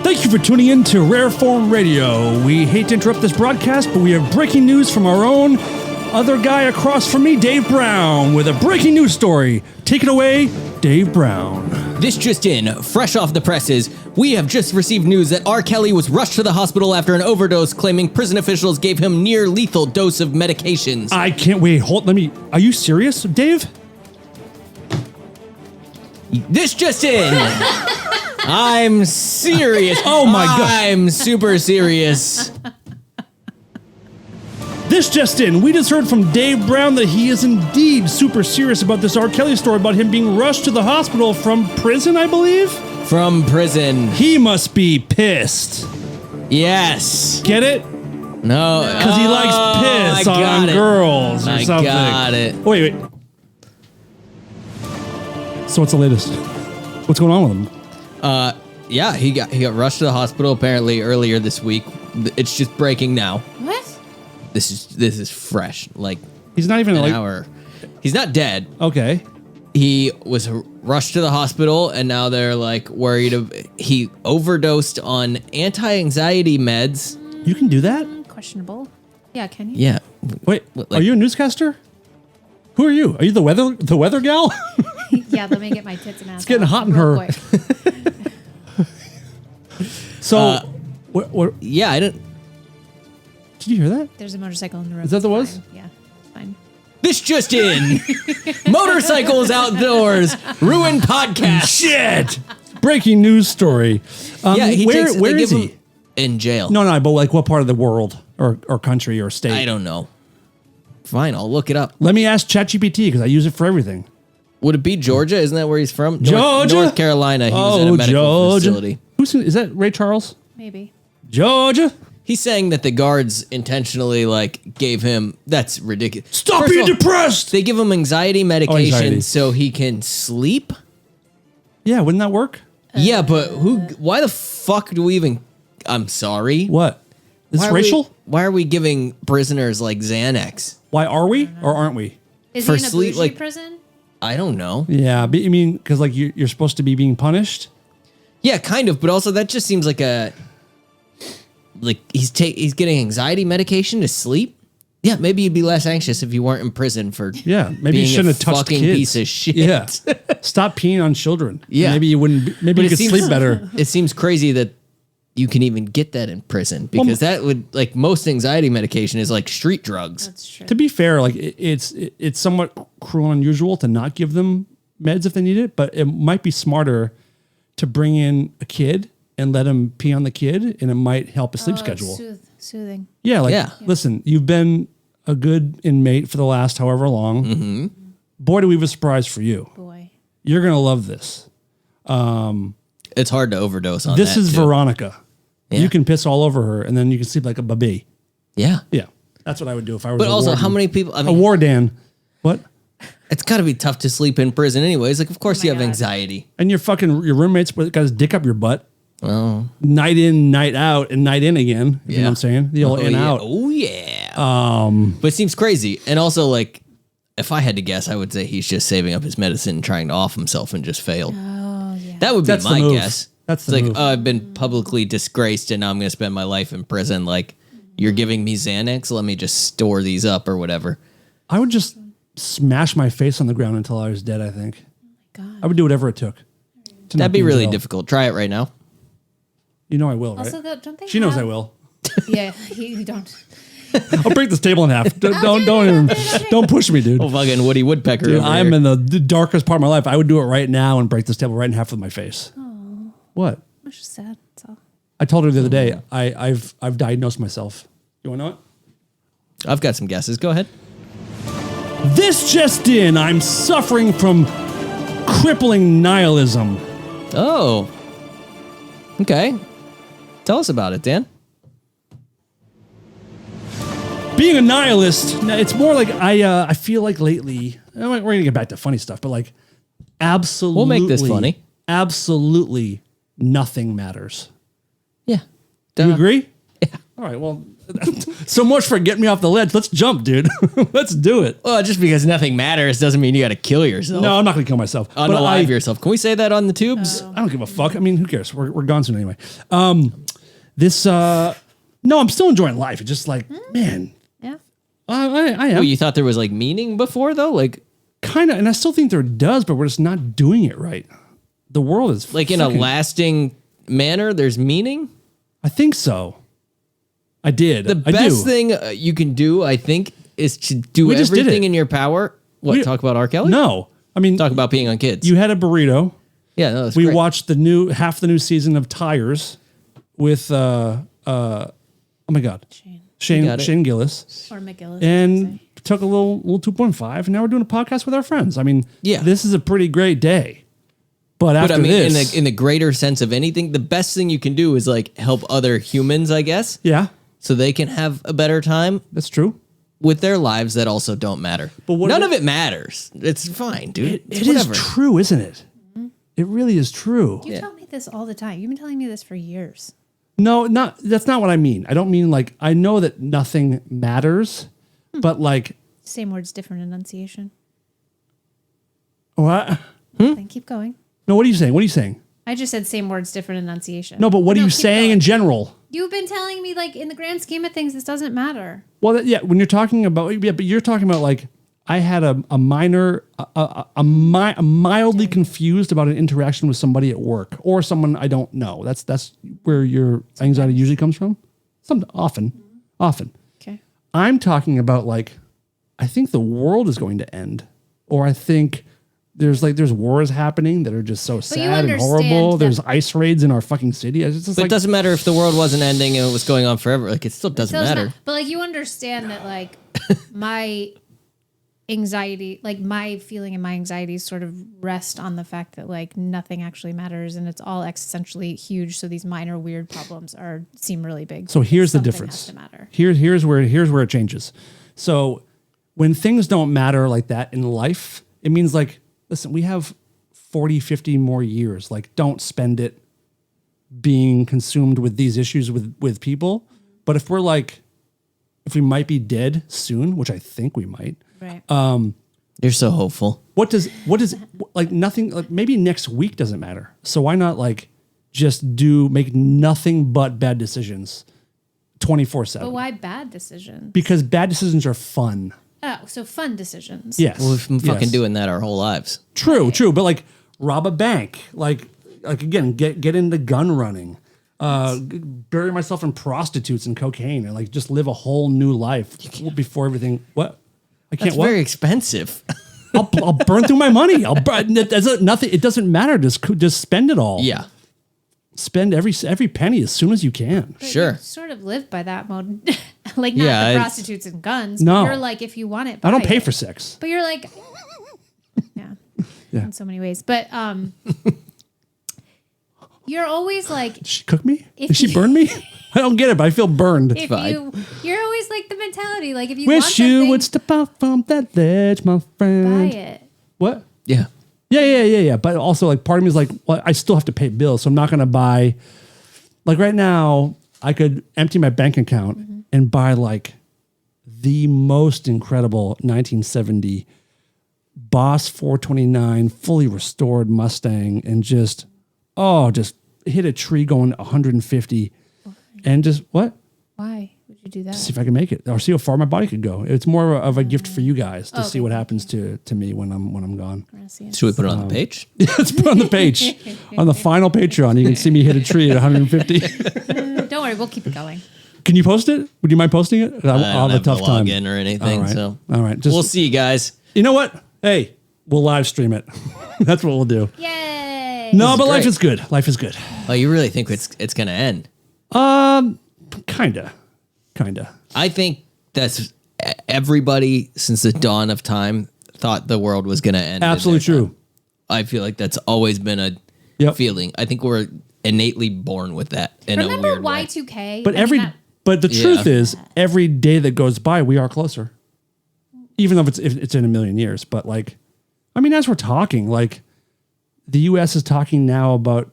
Thank you for tuning in to Rare Form Radio. We hate to interrupt this broadcast, but we have breaking news from our own other guy across from me, Dave Brown, with a breaking news story. Take it away, Dave Brown. This just in, fresh off the presses, we have just received news that R. Kelly was rushed to the hospital after an overdose, claiming prison officials gave him near lethal dose of medications. I can't wait. Are you serious, Dave? This just in. I'm serious. Oh my God. I'm super serious. This just in. We just heard from Dave Brown that he is indeed super serious about this R. Kelly story about him being rushed to the hospital from prison, I believe? From prison. He must be pissed. Yes. Get it? No. Because he likes piss on girls or something. I got it. Wait. So what's the latest? What's going on with him? Yeah, he got rushed to the hospital apparently earlier this week. It's just breaking now. What? This is fresh. Like He's not even an hour. He's not dead. Okay. He was rushed to the hospital, and now they're like worried. He overdosed on anti-anxiety meds. You can do that? Questionable. Yeah, can you? Yeah. Wait, are you a newscaster? Who are you? Are you the weather gal? Yeah, let me get my tits and ass. It's getting hot in real her. quick. So, what? Yeah, I didn't. Did you hear that? There's a motorcycle in the road. Is that the It's was? fine. Yeah, it's fine. This just in. Motorcycles outdoors. Ruined podcast. Shit! Breaking news story. Yeah, where is he? In jail. No, but like what part of the world or country or state? I don't know. Fine, I'll look it up. Let me ask ChatGPT because I use it for everything. Would it be Georgia? Isn't that where he's from? Georgia? North Carolina. He was at a medical facility. Is that Ray Charles? Maybe. Georgia? He's saying that the guards intentionally gave him. That's ridiculous. Stop First being of all, depressed! They give him anxiety medication anxiety. so he can sleep. Yeah, wouldn't that work? Yeah, but why the fuck do we even? I'm sorry. What? Is this racial? Why are we giving prisoners like Xanax? Why are we or aren't we? Is For he in a sleep, bougie like- prison? I don't know. Yeah, but you mean because like you're supposed to be being punished? Yeah, kind of, but also that just seems like he's getting anxiety medication to sleep. Yeah, maybe you'd be less anxious if you weren't in prison for Yeah, maybe you being shouldn't a have touched fucking kids. piece of shit. Yeah, stop peeing on children. Yeah. maybe you wouldn't. Maybe But you it could seems- sleep better. It seems crazy that you can even get that in prison because that would most anxiety medication is like street drugs. That's true. To be fair, like it's somewhat cruel and unusual to not give them meds if they need it, but it might be smarter to bring in a kid and let him pee on the kid, and it might help his sleep schedule. Soothing. Yeah, Yeah. listen, you've been a good inmate for the last however long. Mm-hmm. Boy, do we have a surprise for you. Boy. You're gonna love this. It's hard to overdose on. This that is too. Veronica. Yeah. You can piss all over her, and then you can sleep like a baby. Yeah, Yeah, that's what I would do if I was. but a also, warden. how many people? I A mean, warden. What? it's got to be tough to sleep in prison, anyways. Like, of course, you have God. anxiety. And your roommate's got his dick up your butt. Oh, Night in, night out, and night in again. You know what I'm saying? The old in yeah. out. Oh yeah. But it seems crazy, and also like, if I had to guess, I would say he's just saving up his medicine, and trying to off himself, and just failed. Oh, yeah. That would be That's the my move. guess. That's it's the like, move. oh, I've been publicly disgraced, and now I'm going to spend my life in prison. Like, you're giving me Xanax. Let me just store these up or whatever. I would just smash my face on the ground until I was dead, I think. God. I would do whatever it took. to not That'd be in really jail. difficult. Try it right now. You know I will, right? Also, don't they She knows have- I will. Yeah, you don't. I'll break this table in half. Don't push me, dude. Oh, fucking Woody Woodpecker. Dude, over I'm here. in the darkest part of my life. I would do it right now and break this table right in half with my face. What? That's just sad. That's all. I told her the other day. I've diagnosed myself. You want to know it? I've got some guesses. Go ahead. This just in. I'm suffering from crippling nihilism. Oh. Okay. Tell us about it, Dan. Being a nihilist, it's more like I feel like lately. We're gonna get back to funny stuff, but like absolutely, We'll make this funny. Absolutely, nothing matters. Yeah. Do you agree? Yeah. All right. Well, so much for getting me off the ledge. Let's jump, dude. Let's do it. Well, just because nothing matters doesn't mean you got to kill yourself. No, I'm not going to kill myself. Unalive yourself. Can we say that on the tubes? I don't give a fuck. I mean, who cares? We're gone soon anyway. No, I'm still enjoying life. It's just like, man, Yeah. I am. Well, you thought there was like meaning before though? Like Kind of, and I still think there does, but we're just not doing it right. The world is like in a lasting manner, there's meaning? I think so. I did. The best thing you can do, I think, is to do We just did everything it. in your power. What, talk about R. Kelly? No. I mean, Talk about peeing on kids. you had a burrito. Yeah, no, that's We great. watched half the new season of Tires with oh my god, Shane. got it. Shane Gillis, Or McGillis. and took a little 2.5, and now we're doing a podcast with our friends. I mean, Yeah. this is a pretty great day. But But after I mean, this, in the greater sense of anything, the best thing you can do is like help other humans, I guess, yeah, so they can have a better time that's true. with their lives that also don't matter. But what None if- of it matters. It's fine, dude. It's It is whatever. true, isn't it? It really is true. You tell me this all the time. You've been telling me this for years. No, that's not what I mean. I don't mean like I know that nothing matters, but like Same words, different enunciation. what? Then keep going. No, what are you saying? What are you saying? I just said same words, different enunciation. No, but what are you keep saying going. in general? You've been telling me like in the grand scheme of things, this doesn't matter. Well, yeah, when you're talking about but you're talking about like I had a mildly confused about an interaction with somebody at work or someone I don't know. That's where your anxiety usually comes from. Often. Okay. I'm talking about like I think the world is going to end, or I think there's wars happening that are just so sad and horrible. understand that- There's ice raids in our fucking city. It's just But like it doesn't matter if the world wasn't ending and it was going on forever. Like it still doesn't matter. But like you understand that like my anxiety, like my feeling and my anxieties sort of rest on the fact that like nothing actually matters and it's all existentially huge. So these minor weird problems seem really big. So here's the Something difference. has to matter. Here's where it changes. So when things don't matter like that in life, it means like, listen, we have 40, 50 more years. Like, don't spend it being consumed with these issues with people. But if we might be dead soon, which I think we might, Right. You're so hopeful. what does like nothing, like maybe next week doesn't matter. So why not like just make nothing but bad decisions 24/7? But why bad decisions? Because bad decisions are fun. Oh, so fun decisions. Yes. Well, we've been fucking Yes. doing that our whole lives. True. But like rob a bank, like again, get into gun running, bury myself in prostitutes and cocaine, and like just live a whole new life before everything. What? I can't. It's What? very expensive. I'll burn through my money. Nothing. It doesn't matter. Just spend it all. Yeah, Spend every penny as soon as you can. But sure. you sort of live by that mode. Like not Yeah, the it's- prostitutes and guns. No. But you're like, if you want it, I don't buy pay it. for sex. But you're like, yeah, in so many ways. But you're always like, Did she cook me? If Did she you- burn me? I don't get it, but I feel burned. if fine. you're always like the mentality, like if you want Wish you something, would step out from that ledge, my buy friend. it. What? Yeah. Yeah. But also, like, part of me is like, well, I still have to pay bills, so I'm not going to buy. Like right now, I could empty my bank account and buy like the most incredible 1970 Boss 429 fully restored Mustang, and just hit a tree going 150, and just what? Why would you do that? See if I can make it, or see how far my body could go. It's more of a gift for you guys to see Okay. what happens to me when I'm gone. Should we put it on the page? Let's put it on the page. On the final Patreon, you can see me hit a tree at 150. Don't worry, we'll keep it going. Can you post it? Would you mind posting it? I I'll don't have a tough no time. login or anything. All right. So All right. we'll see you guys. You know what? Hey, we'll live stream it. That's what we'll do. Yay! No, but life great. is good. Life is good. Oh, you really think it's gonna end? Kinda. I think that's everybody since the dawn of time thought the world was gonna end. in Absolutely their true. time. I feel like that's always been a Yep. feeling. I think we're innately born with that in a Remember weird way. Y2K? But I mean, but the Yeah. truth is, every day that goes by, we are closer. Even though it's in a million years. But like, I mean, as we're talking, like the U.S. is talking now about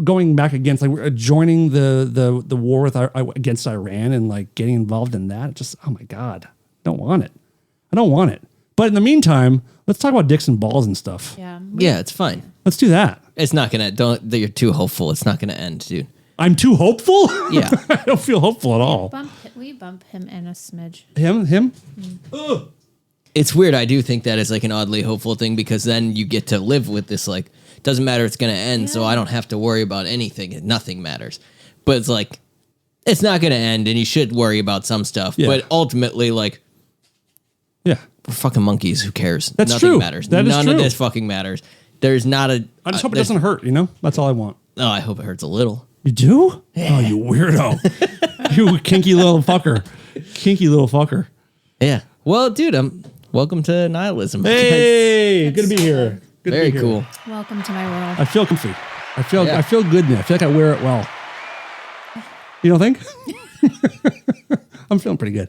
going back against like we're joining the war with against Iran and like getting involved in that. Just oh my god, I don't want it. But in the meantime, let's talk about dicks and balls and stuff. Yeah. Yeah, it's fine. Let's do that. It's not gonna. Don't. You're too hopeful. It's not gonna end, dude. I'm too hopeful. Yeah. I don't feel hopeful at all. We bump him in a smidge. Him. Mm. It's weird. I do think that is like an oddly hopeful thing because then you get to live with this. Like, doesn't matter. It's gonna end, so I don't have to worry about anything. Nothing matters. But it's like, it's not gonna end, and you should worry about some stuff. Yeah. But ultimately, like, Yeah. we're fucking monkeys. Who cares? That's Nothing true. matters. That is None true. of this fucking matters. There's not a. I just hope it there's- doesn't hurt. You know, that's all I want. Oh, I hope it hurts a little. You do? Oh, you weirdo. You kinky little fucker. Kinky little fucker. Yeah. Well, dude, welcome to Nihilism. Hey, good to be here. Good Very to be here. cool. Welcome to my world. I feel comfy. I feel good in it. I feel like I wear it well. You don't think? I'm feeling pretty good.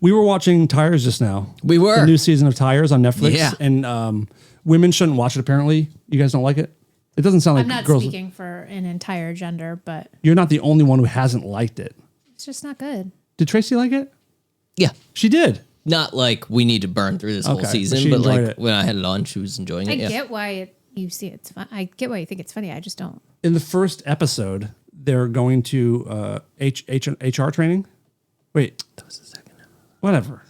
We were watching Tires just now. We were. The new season of Tires on Netflix. Yeah. And women shouldn't watch it, apparently. You guys don't like it? It doesn't sound like I'm not girls. speaking for an entire gender, but You're not the only one who hasn't liked it. it's just not good. Did Tracy like it? Yeah. She did. Not like we need to burn through this whole Okay, but season, she but enjoyed like it. when I had it on, she was enjoying I it. Yeah. get why you see it's fun. I get why you think it's funny. I just don't. In the first episode, they're going to HR training. Wait, That was the second. whatever.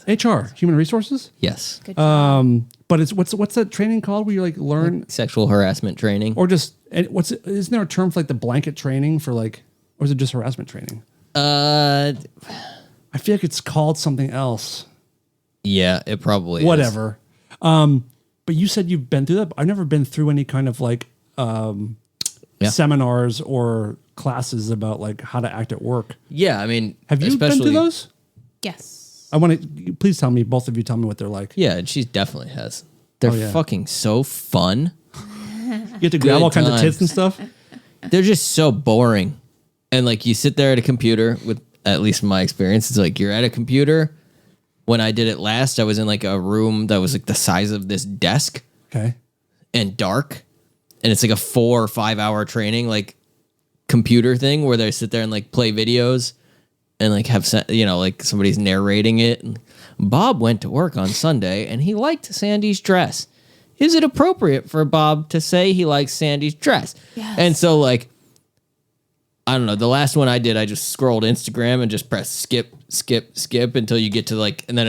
HR, human resources. Yes. Good job. But it's what's that training called where you like learn Sexual harassment training. or just isn't there a term for like the blanket training for like or is it just harassment training? Uh, I feel like it's called something else. yeah, it probably is. Whatever. But you said you've been through that. I've never been through any kind of like Yeah. seminars or classes about like how to act at work. Yeah, I mean, Have you been through those? Yes. I want to please tell me, both of you tell me what they're like. Yeah, and she definitely has. They're yeah. fucking so fun. You get to grab all kinds of times. tits and stuff. They're just so boring. And like you sit there at a computer with, at least in my experience, it's like you're at a computer. When I did it last, I was in like a room that was like the size of this desk Okay. and dark. And it's like a 4 or 5 hour training, like computer thing where they sit there and like play videos and like have, like somebody's narrating it. And Bob went to work on Sunday and he liked Sandy's dress. Is it appropriate for Bob to say he likes Sandy's dress? Yes. And so like, I don't know. The last one I did, I just scrolled Instagram and just press skip until you get to like, and then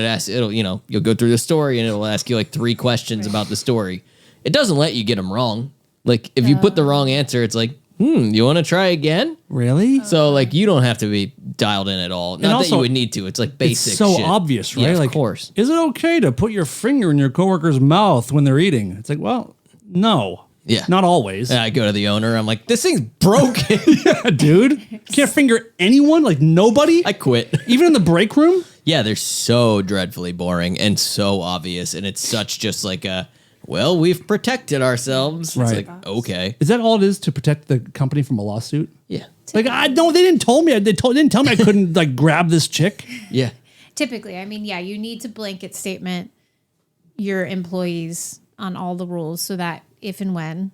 you'll go through the story and it'll ask you like 3 questions about the story. It doesn't let you get them wrong. Like if you put the wrong answer, it's like, you want to try again? Really? So like you don't have to be dialed in at all. Not that also, you would need to. It's like basic It's so shit. obvious, right? Yeah, like, of course. Is it okay to put your finger in your coworker's mouth when they're eating? It's like, well, no. Yeah. Not always. And I go to the owner. I'm like, this thing's broken. Yeah, dude. Can't finger anyone, like nobody. I quit. Even in the break room. Yeah, they're so dreadfully boring and so obvious. And it's such just like well, we've protected ourselves. Right. It's like, okay. Is that all it is to protect the company from a lawsuit? Yeah. Like I don't. They didn't tell me. They didn't tell me I couldn't like grab this chick. Yeah. Typically, I mean, yeah, you need to blanket statement your employees on all the rules so that if and when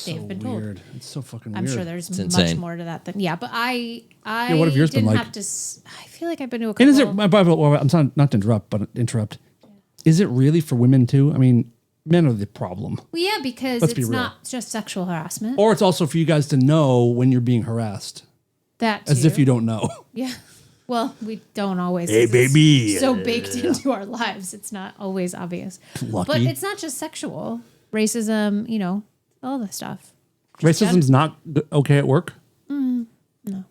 they've been told. Weird. It's so fucking I'm weird. sure there's much insane. more to that than but I what have yours been didn't like? have to. I feel like I've been to a couple. And is it? By the way, I'm sorry, not to interrupt, but interrupt. Is it really for women too? I mean, men are the problem. Well, yeah, because Let's be it's real. not just sexual harassment. Or it's also for you guys to know when you're being harassed, That as too. if you don't know. Yeah. Well, we don't always. Hey, 'cause it's baby. So baked into our lives, it's not always obvious. Lucky. But it's not just sexual racism. All the stuff. Racism's not okay at work. No.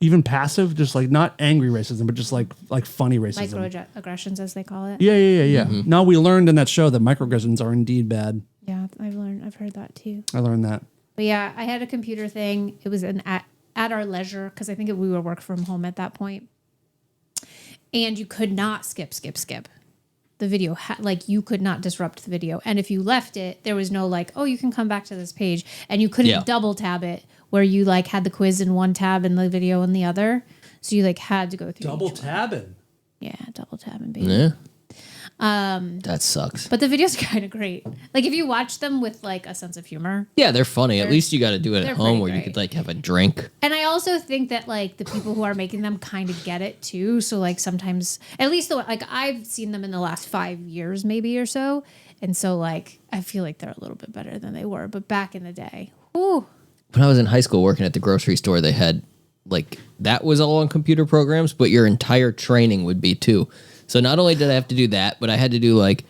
Even passive, just like not angry racism, but just like funny racism. Microaggressions, as they call it. Yeah. Now we learned in that show that microaggressions are indeed bad. Yeah, I've heard that too. I learned that. But yeah, I had a computer thing. It was at our leisure because I think we were work from home at that point. And you could not skip the video. You could not disrupt the video. And if you left it, there was no you can come back to this page. And you couldn't double tab it where you had the quiz in one tab and the video in the other. So you had to go through Double each one. tabbing. Yeah, double tabbing, baby. Yeah. That sucks. But the videos are kind of great. Like if you watch them with like a sense of humor. Yeah, they're funny. At least you got to do it at home where you great. could like have a drink. And I also think that like the people who are making them kind of get it too. So like sometimes, at least like I've seen them in the last 5 years maybe or so. And so like I feel like they're a little bit better than they were. But back in the day, whew. When I was in high school working at the grocery store, they had like that was all on computer programs, but your entire training would be too. So not only did I have to do that, but I had to do like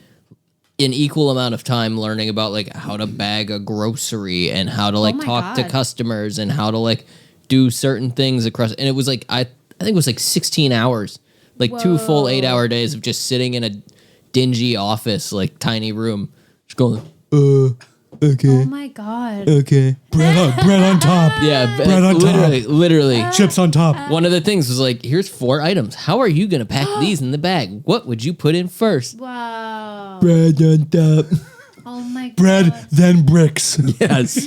an equal amount of time learning about like how to bag a grocery and how to like talk to customers and how to like do certain things across. And it was like, I think it was like 16 hours, like 2 full 8-hour days of just sitting in a dingy office, like tiny room, just going, okay. Oh my God. Okay. Bread on top. Yeah. Bread on literally. Chips on top. One of the things was like, here's 4 items. How are you going to pack these in the bag? What would you put in first? Wow. Bread on top. Oh my God. Bread, then bricks. Yes.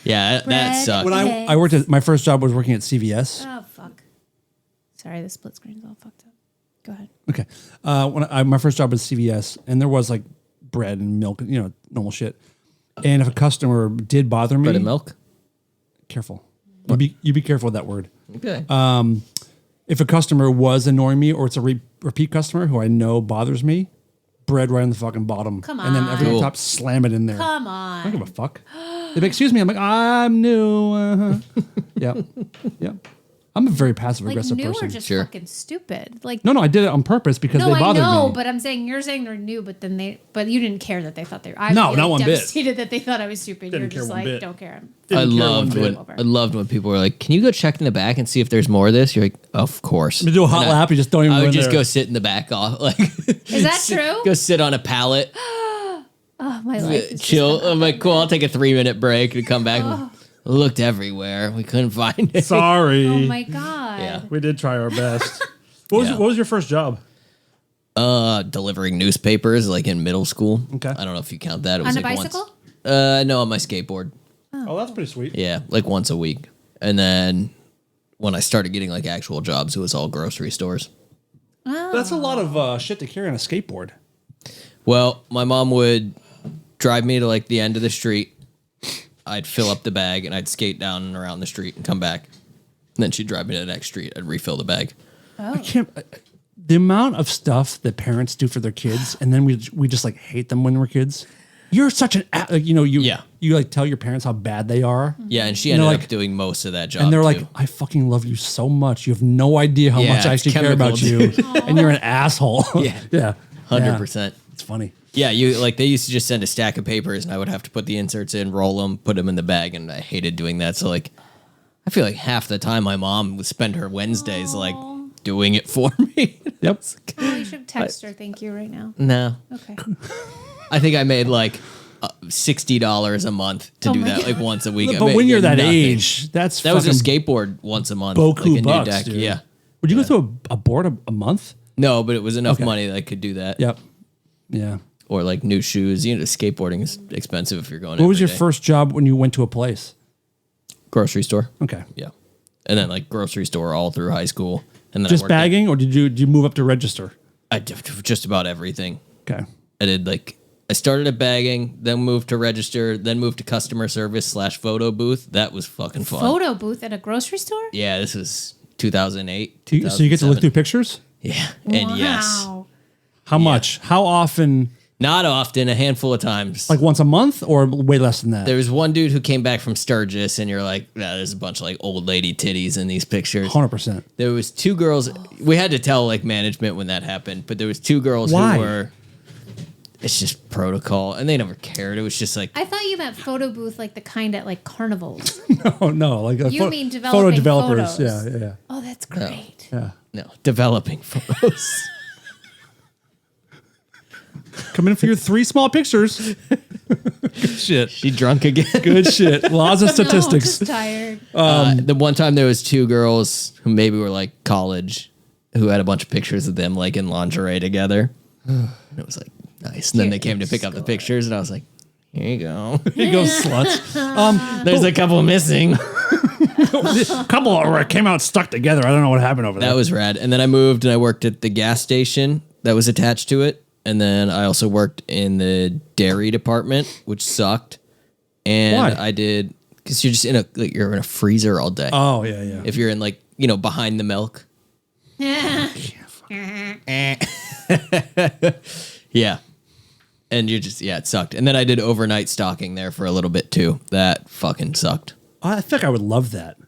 Yeah, that Bread. sucked. When I worked at, my first job was working at CVS. Oh, fuck. Sorry, the split screen's all fucked up. Go ahead. Okay. My first job was CVS, and there was like bread and milk, normal shit. And if a customer did bother me, Bread and milk? Careful. You be careful with that word. Okay. If a customer was annoying me, or it's a repeat customer who I know bothers me, bread right on the fucking bottom. Come And then on. everything Cool. top, slam it in there. Come I don't give on. a fuck. They be, excuse me. I'm like, I'm new. Yep. I'm a very passive Like aggressive new person. or just Sure. fucking stupid? Like No, I did it on purpose because no, they I bothered know, me. but I'm saying you're saying they're new, but then but you didn't care that they thought they were. I No, was not one bit. devastated that they thought I was stupid. Didn't You're care just one like, bit. don't care. I Didn't care loved one when bit. I loved when people were like, "Can you go check in the back and see if there's more of this?" You're like, "Of course." To do a hot And lap, you just don't even I go would in just there. go sit in the back off, like. Is that true? Go sit on a pallet, Oh, my life. Is chill. I'm like, cool. I'll take a 3-minute break and come back. And looked everywhere. We couldn't find it. Sorry. Oh my God. Yeah. We did try our best. What was your first job? Delivering newspapers, like in middle school. Okay. I don't know if you count that. It On was a like bicycle? Once. No, on my skateboard. Oh, that's pretty sweet. Yeah, like once a week. And then when I started getting like actual jobs, it was all grocery stores. That's a lot of shit to carry on a skateboard. Well, my mom would drive me to like the end of the street. I'd fill up the bag and I'd skate down and around the street and come back. And then she'd drive me to the next street. I'd refill the bag. I can't. The amount of stuff that parents do for their kids, and then we just like hate them when we're kids. You're such an you like tell your parents how bad they are. Yeah, and she And ended they're up like- doing most of that job. And they're too. like, I fucking love you so much. You have no idea how Yeah, much I it's actually care about chemical, you. And you're an asshole. Yeah. Yeah. 100%. It's funny. Yeah, you like they used to just send a stack of papers, and I would have to put the inserts in, roll them, put them in the bag, and I hated doing that. So like, I feel like half the time my mom would spend her Wednesdays like doing it for me. Yep. Oh, you should text her. Thank you right now. No, Okay. I think I made like $60 a month to Oh do my that, God. like once a week. I But made when you're that nothing. age, that was a fucking skateboard once a month, Boku like a bucks, new deck. dude. Yeah, Would you go through a board a month? no, but it was enough Okay. money that I could do that. Yep. Yeah. Or like new shoes. You know, skateboarding is expensive if you're going. What was every your day. first job when you went to a place? grocery store? Okay. Yeah, and then like grocery store all through high school, and then Just I worked at- bagging, or did you move up to register? I did just about everything. Okay. I did like I started at bagging, then moved to register, then moved to customer service / photo booth. That was fucking fun. Photo booth at a grocery store? Yeah, this was 2008. So you get to look 2007. through pictures? Yeah, and yes, Wow. How much? How often? not often, a handful of times. Like once a month or way less than that? There was one dude who came back from Sturgis, and you're like, nah, there's a bunch of like old lady titties in these pictures. 100%. There was 2 girls. We had to tell like management when that happened, but there was 2 girls Why? who were. It's just protocol, and they never cared. It was just like I thought you meant photo booth like the kind at like carnivals. Oh, no. Like a You mean photo developing developers. photos. Yeah. Oh, that's great. Yeah. no developing photos. Come in for your 3 small pictures. Good shit. She drunk again. Good shit. Lots of No, statistics. just tired. The one time there was 2 girls who maybe were like college, who had a bunch of pictures of them like in lingerie together. And it was like nice. And then they came to pick up the pictures, and I was like, "Here you go." Here you go, sluts. There's a couple missing. A couple came out stuck together. I don't know what happened over there. That was rad. And then I moved and I worked at the gas station that was attached to it. And then I also worked in the dairy department, which sucked. And Why? I did, because you're just you're in a freezer all day. Oh, yeah, yeah. If you're in behind the milk. Yeah. And you're just, it sucked. And then I did overnight stocking there for a little bit too. That fucking sucked. I think I would love that.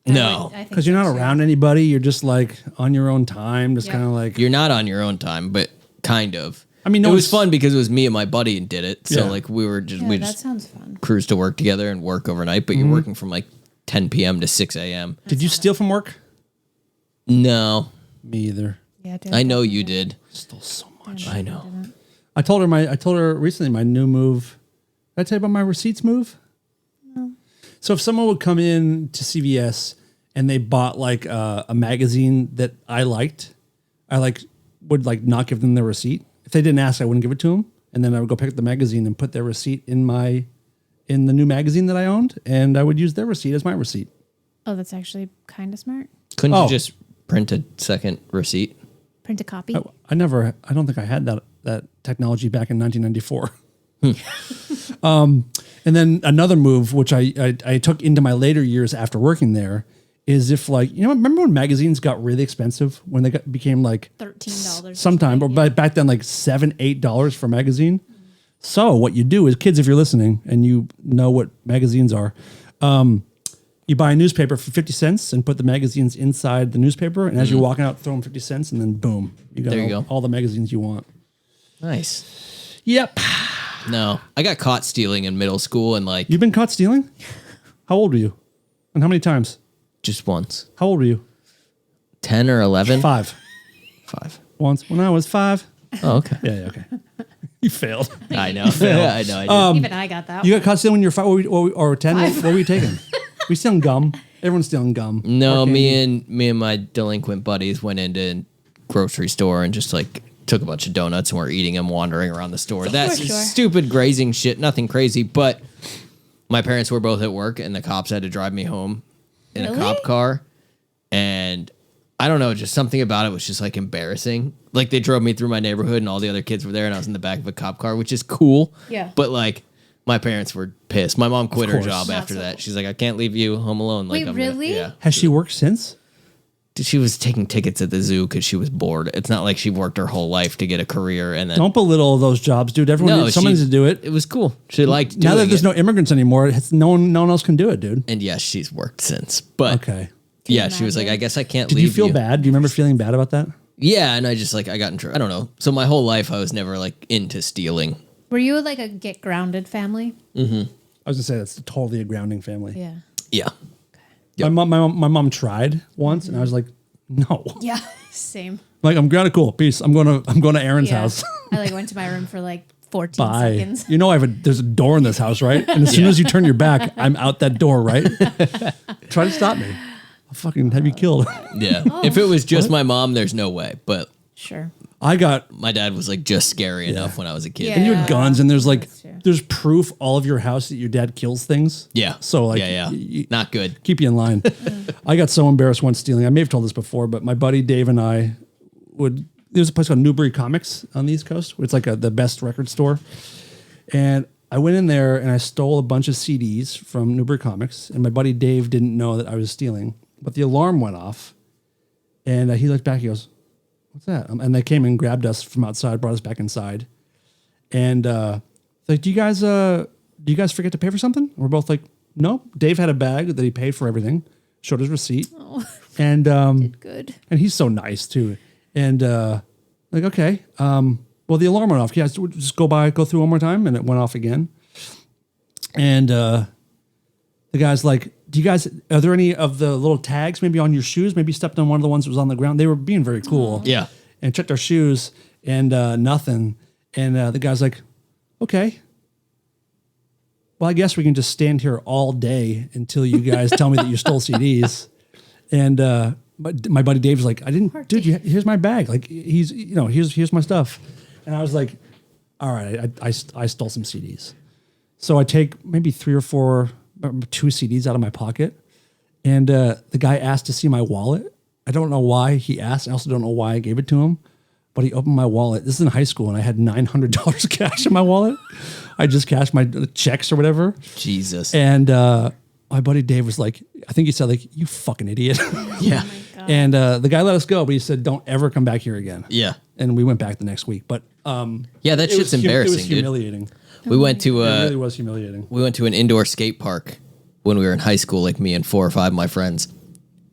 No. Because you're not around anybody. You're just like on your own time, just kind of like. You're not on your own time, but kind of. I mean, it was fun because it was me and my buddy and did it. So Yeah. like we that just sounds fun. cruise to work together and work overnight, but you're working from like 10 p.m. to 6 a.m. Did you steal from work? No. Me either. Yeah, I know you did. Stole so much. I know. I told her recently my new move. Did I tell you about my receipts move? No. So if someone would come in to CVS and they bought like a magazine that I liked, I would not give them their receipt. If they didn't ask, I wouldn't give it to them. And then I would go pick up the magazine and put their receipt in the new magazine that I owned, and I would use their receipt as my receipt. Oh, that's actually kind of smart. Couldn't you just print a second receipt? Print a copy. I don't think I had that technology back in 1994. And then another move, which I took into my later years after working there, is if remember when magazines got really expensive when they became like $13 sometime, or back then like $7-8 for a magazine. So what you do is, kids, if you're listening and you know what magazines are, you buy a newspaper for 50 cents and put the magazines inside the newspaper. And as you're walking out, throw them 50 cents and then boom, you got all the magazines you want. Nice. Yep. No, I got caught stealing in middle school and You've been caught stealing? How old were you? And how many times? just once. How old were you? 10 or 11? 5. 5. Once when I was 5. Oh, okay. Yeah, okay. You failed. I know. I know. Even I got that. You got caught stealing when you were 5 or 10? What were you taking? We stealing gum. Everyone's stealing gum. No, me and my delinquent buddies went into a grocery store and just took a bunch of donuts and were eating them, wandering around the store. That's just stupid grazing shit. Nothing crazy, but my parents were both at work and the cops had to drive me home in a cop car. And I don't know, just something about it was just embarrassing. They drove me through my neighborhood and all the other kids were there and I was in the back of a cop car, which is cool. Yeah. But my parents were pissed. My mom quit her job after that. She's like, I can't leave you home alone. Wait, really? Yeah. Has she worked since? She was taking tickets at the zoo because she was bored. It's not like she worked her whole life to get a career and then. Don't belittle those jobs, dude. Someone needs to do it. It was cool. She liked doing it. Now that there's no immigrants anymore, no one else can do it, dude. And yes, she's worked since. But okay. Yeah, she was like, I guess I can't leave you. Did you feel bad? Do you remember feeling bad about that? Yeah, and I just I got in trouble. I don't know. So my whole life I was never into stealing. Were you a get grounded family? Mm-hmm. I was gonna say that's totally a grounding family. Yeah. Yeah. Yep. My mom tried once, and I was like, no. Yeah. Same. I'm grounded. Cool. Peace. I'm going to Aaron's house. I went to my room for 14 Bye. seconds. You know, there's a door in this house, right? And as soon as you turn your back, I'm out that door, right? Try to stop me. I'll fucking have you killed. Yeah. If it was just my mom, there's no way. But sure. My dad was just scary enough when I was a kid. Yeah. And you had guns, and there's proof all of your house that your dad kills things. Yeah. So not good. Keep you in line. I got so embarrassed once stealing. I may have told this before, but my buddy Dave and I there's a place called Newbury Comics on the East Coast. It's the best record store. And I went in there and I stole a bunch of CDs from Newbury Comics. And my buddy Dave didn't know that I was stealing, but the alarm went off. And he looked back, he goes, what's that? And they came and grabbed us from outside, brought us back inside. And do you guys forget to pay for something? And we're both like, no. Dave had a bag that he paid for everything, showed his receipt. Oh, and did good. And he's so nice too. And okay. Well, the alarm went off. Yeah, just go through one more time, and it went off again. And the guy's like, are there any of the little tags maybe on your shoes? Maybe you stepped on one of the ones that was on the ground. They were being very cool. Yeah. And checked our shoes and nothing. And the guy's like, okay. Well, I guess we can just stand here all day until you guys tell me that you stole CDs. And my buddy Dave's like, here's my bag. Here's my stuff. And I was like, all right, I stole some CDs. So I take maybe 3 or 4, 2 CDs out of my pocket. And the guy asked to see my wallet. I don't know why he asked. I also don't know why I gave it to him. But he opened my wallet. This is in high school, and I had $900 cash in my wallet. I just cashed my checks or whatever. Jesus. And my buddy Dave was like, I think he said, like, you fucking idiot. Yeah. And the guy let us go, but he said, don't ever come back here again. Yeah. And we went back the next week. But yeah, that shit's embarrassing, It was humiliating. dude. We went to It really was humiliating. we went to an indoor skate park when we were in high school, like me and 4 or 5 of my friends.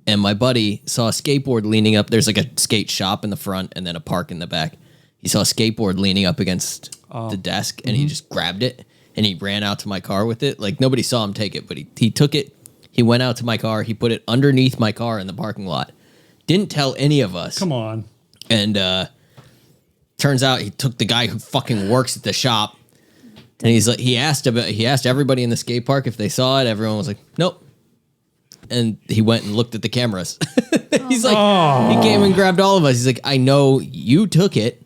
And my buddy saw a skateboard leaning up. There's like a skate shop in the front and then a park in the back. He saw a skateboard leaning up against the desk, and he just grabbed it and he ran out to my car with it. Like, nobody saw him take it, but he took it. He went out to my car. He put it underneath my car in the parking lot. Didn't tell any of us. Come on. And turns out he took the guy who fucking works at the shop, and he's like, he asked everybody in the skate park if they saw it. Everyone was like, nope. And he went and looked at the cameras. He's like, he came and grabbed all of us. He's like, I know you took it.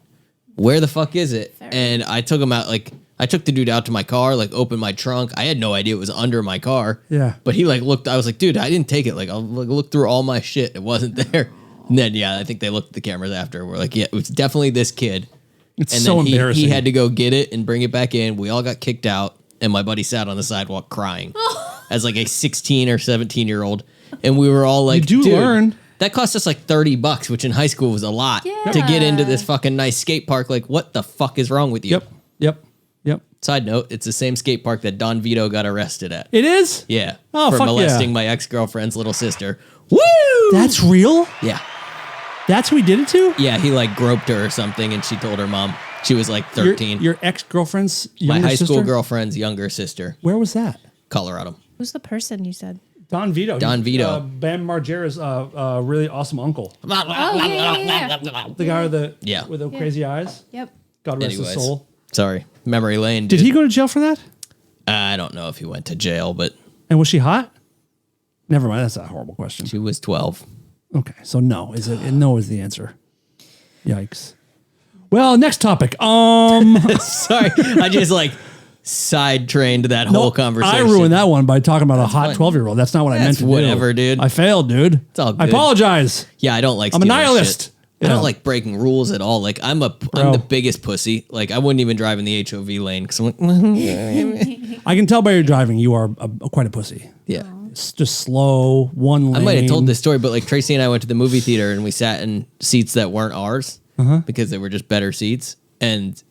Where the fuck is it? Fair. And I took him out. Like, I took the dude out to my car, like opened my trunk. I had no idea it was under my car. Yeah. But he like looked. I was like, dude, I didn't take it. Like, I'll look through all my shit. It wasn't there. And then I think they looked at the cameras after. We're like, yeah, it was definitely this kid. It's And so then embarrassing. he had to go get it and bring it back in. We all got kicked out, and my buddy sat on the sidewalk crying as like a 16 or 17-year-old. And we were all like, You do dude, learn. that cost us like $30, which in high school was a lot to get into this fucking nice skate park. Like, what the fuck is wrong with you? Yep. Side note, it's the same skate park that Don Vito got arrested at. It is? Yeah. Oh, for fuck molesting yeah. my ex-girlfriend's little sister. Woo! That's real? Yeah. That's who he did it to? Yeah, he like groped her or something, and she told her mom. She was like 13. Your ex-girlfriend's My younger high school sister? girlfriend's younger sister. Where was that? Colorado. Who's the person you said? Don Vito. Don He's, Vito. Bam Margera's really awesome uncle. Oh, yeah. The guy with the Yeah. with the crazy eyes. Yep. God rest his Anyways, soul. sorry. Memory lane, dude. Did he go to jail for that? I don't know if he went to jail, but And was she hot? Never mind. That's a horrible question. she was 12. Okay, so no is it? No is the answer. Yikes. Well, next topic. Sorry. I just like side-trained that whole conversation. I ruined that one by talking about a hot fine. 12-year-old. That's not what I meant That's to whatever, do. dude. I failed, dude. It's all I good. apologize. Yeah, I don't like I'm a stealing nihilist. shit. Yeah. I don't like breaking rules at all. Like, I'm the biggest pussy. Like, I wouldn't even drive in the HOV lane because I'm like, I can tell by your driving you are quite a pussy. yeah. It's just slow, one lane. I might have told this story, but like Tracy and I went to the movie theater and we sat in seats that weren't ours because they were just better seats. And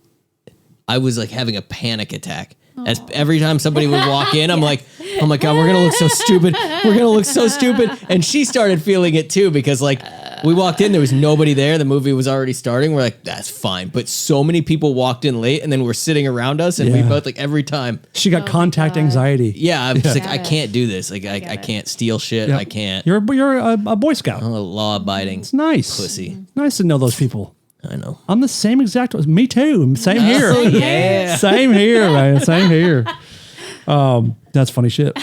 I was like having a panic attack. As every time somebody would walk in, I'm like, oh my God, we're going to look so stupid. We're going to look so stupid. And she started feeling it too because like we walked in, there was nobody there. The movie was already starting. We're like, that's fine. But so many people walked in late and then were sitting around us. And we Yeah. both like every time. She got contact anxiety. Yeah, I'm just like, Got I it. can't do this. Like, I get it. can't steal shit. Yep. I can't. You're a Boy Scout. I'm a law-abiding It's nice. pussy. Nice to know those people. I know. I'm the same exact. Me too. Same here. Oh, yeah. Same here, man. Same here. That's funny shit.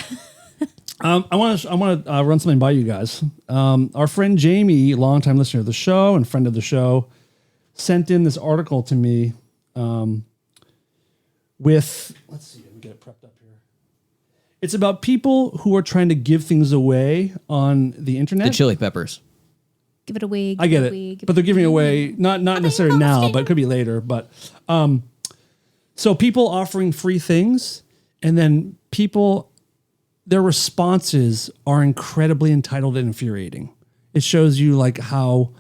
I want to run something by you guys. Our friend Jamie, longtime listener of the show and friend of the show, sent in this article to me. With let's see, let me get it prepped up here. It's about people who are trying to give things away on the internet. The chili peppers. Give it away. I get it, but they're giving away not necessarily now, but it could be later. But so people offering free things, and then people, their responses are incredibly entitled and infuriating. It shows you like how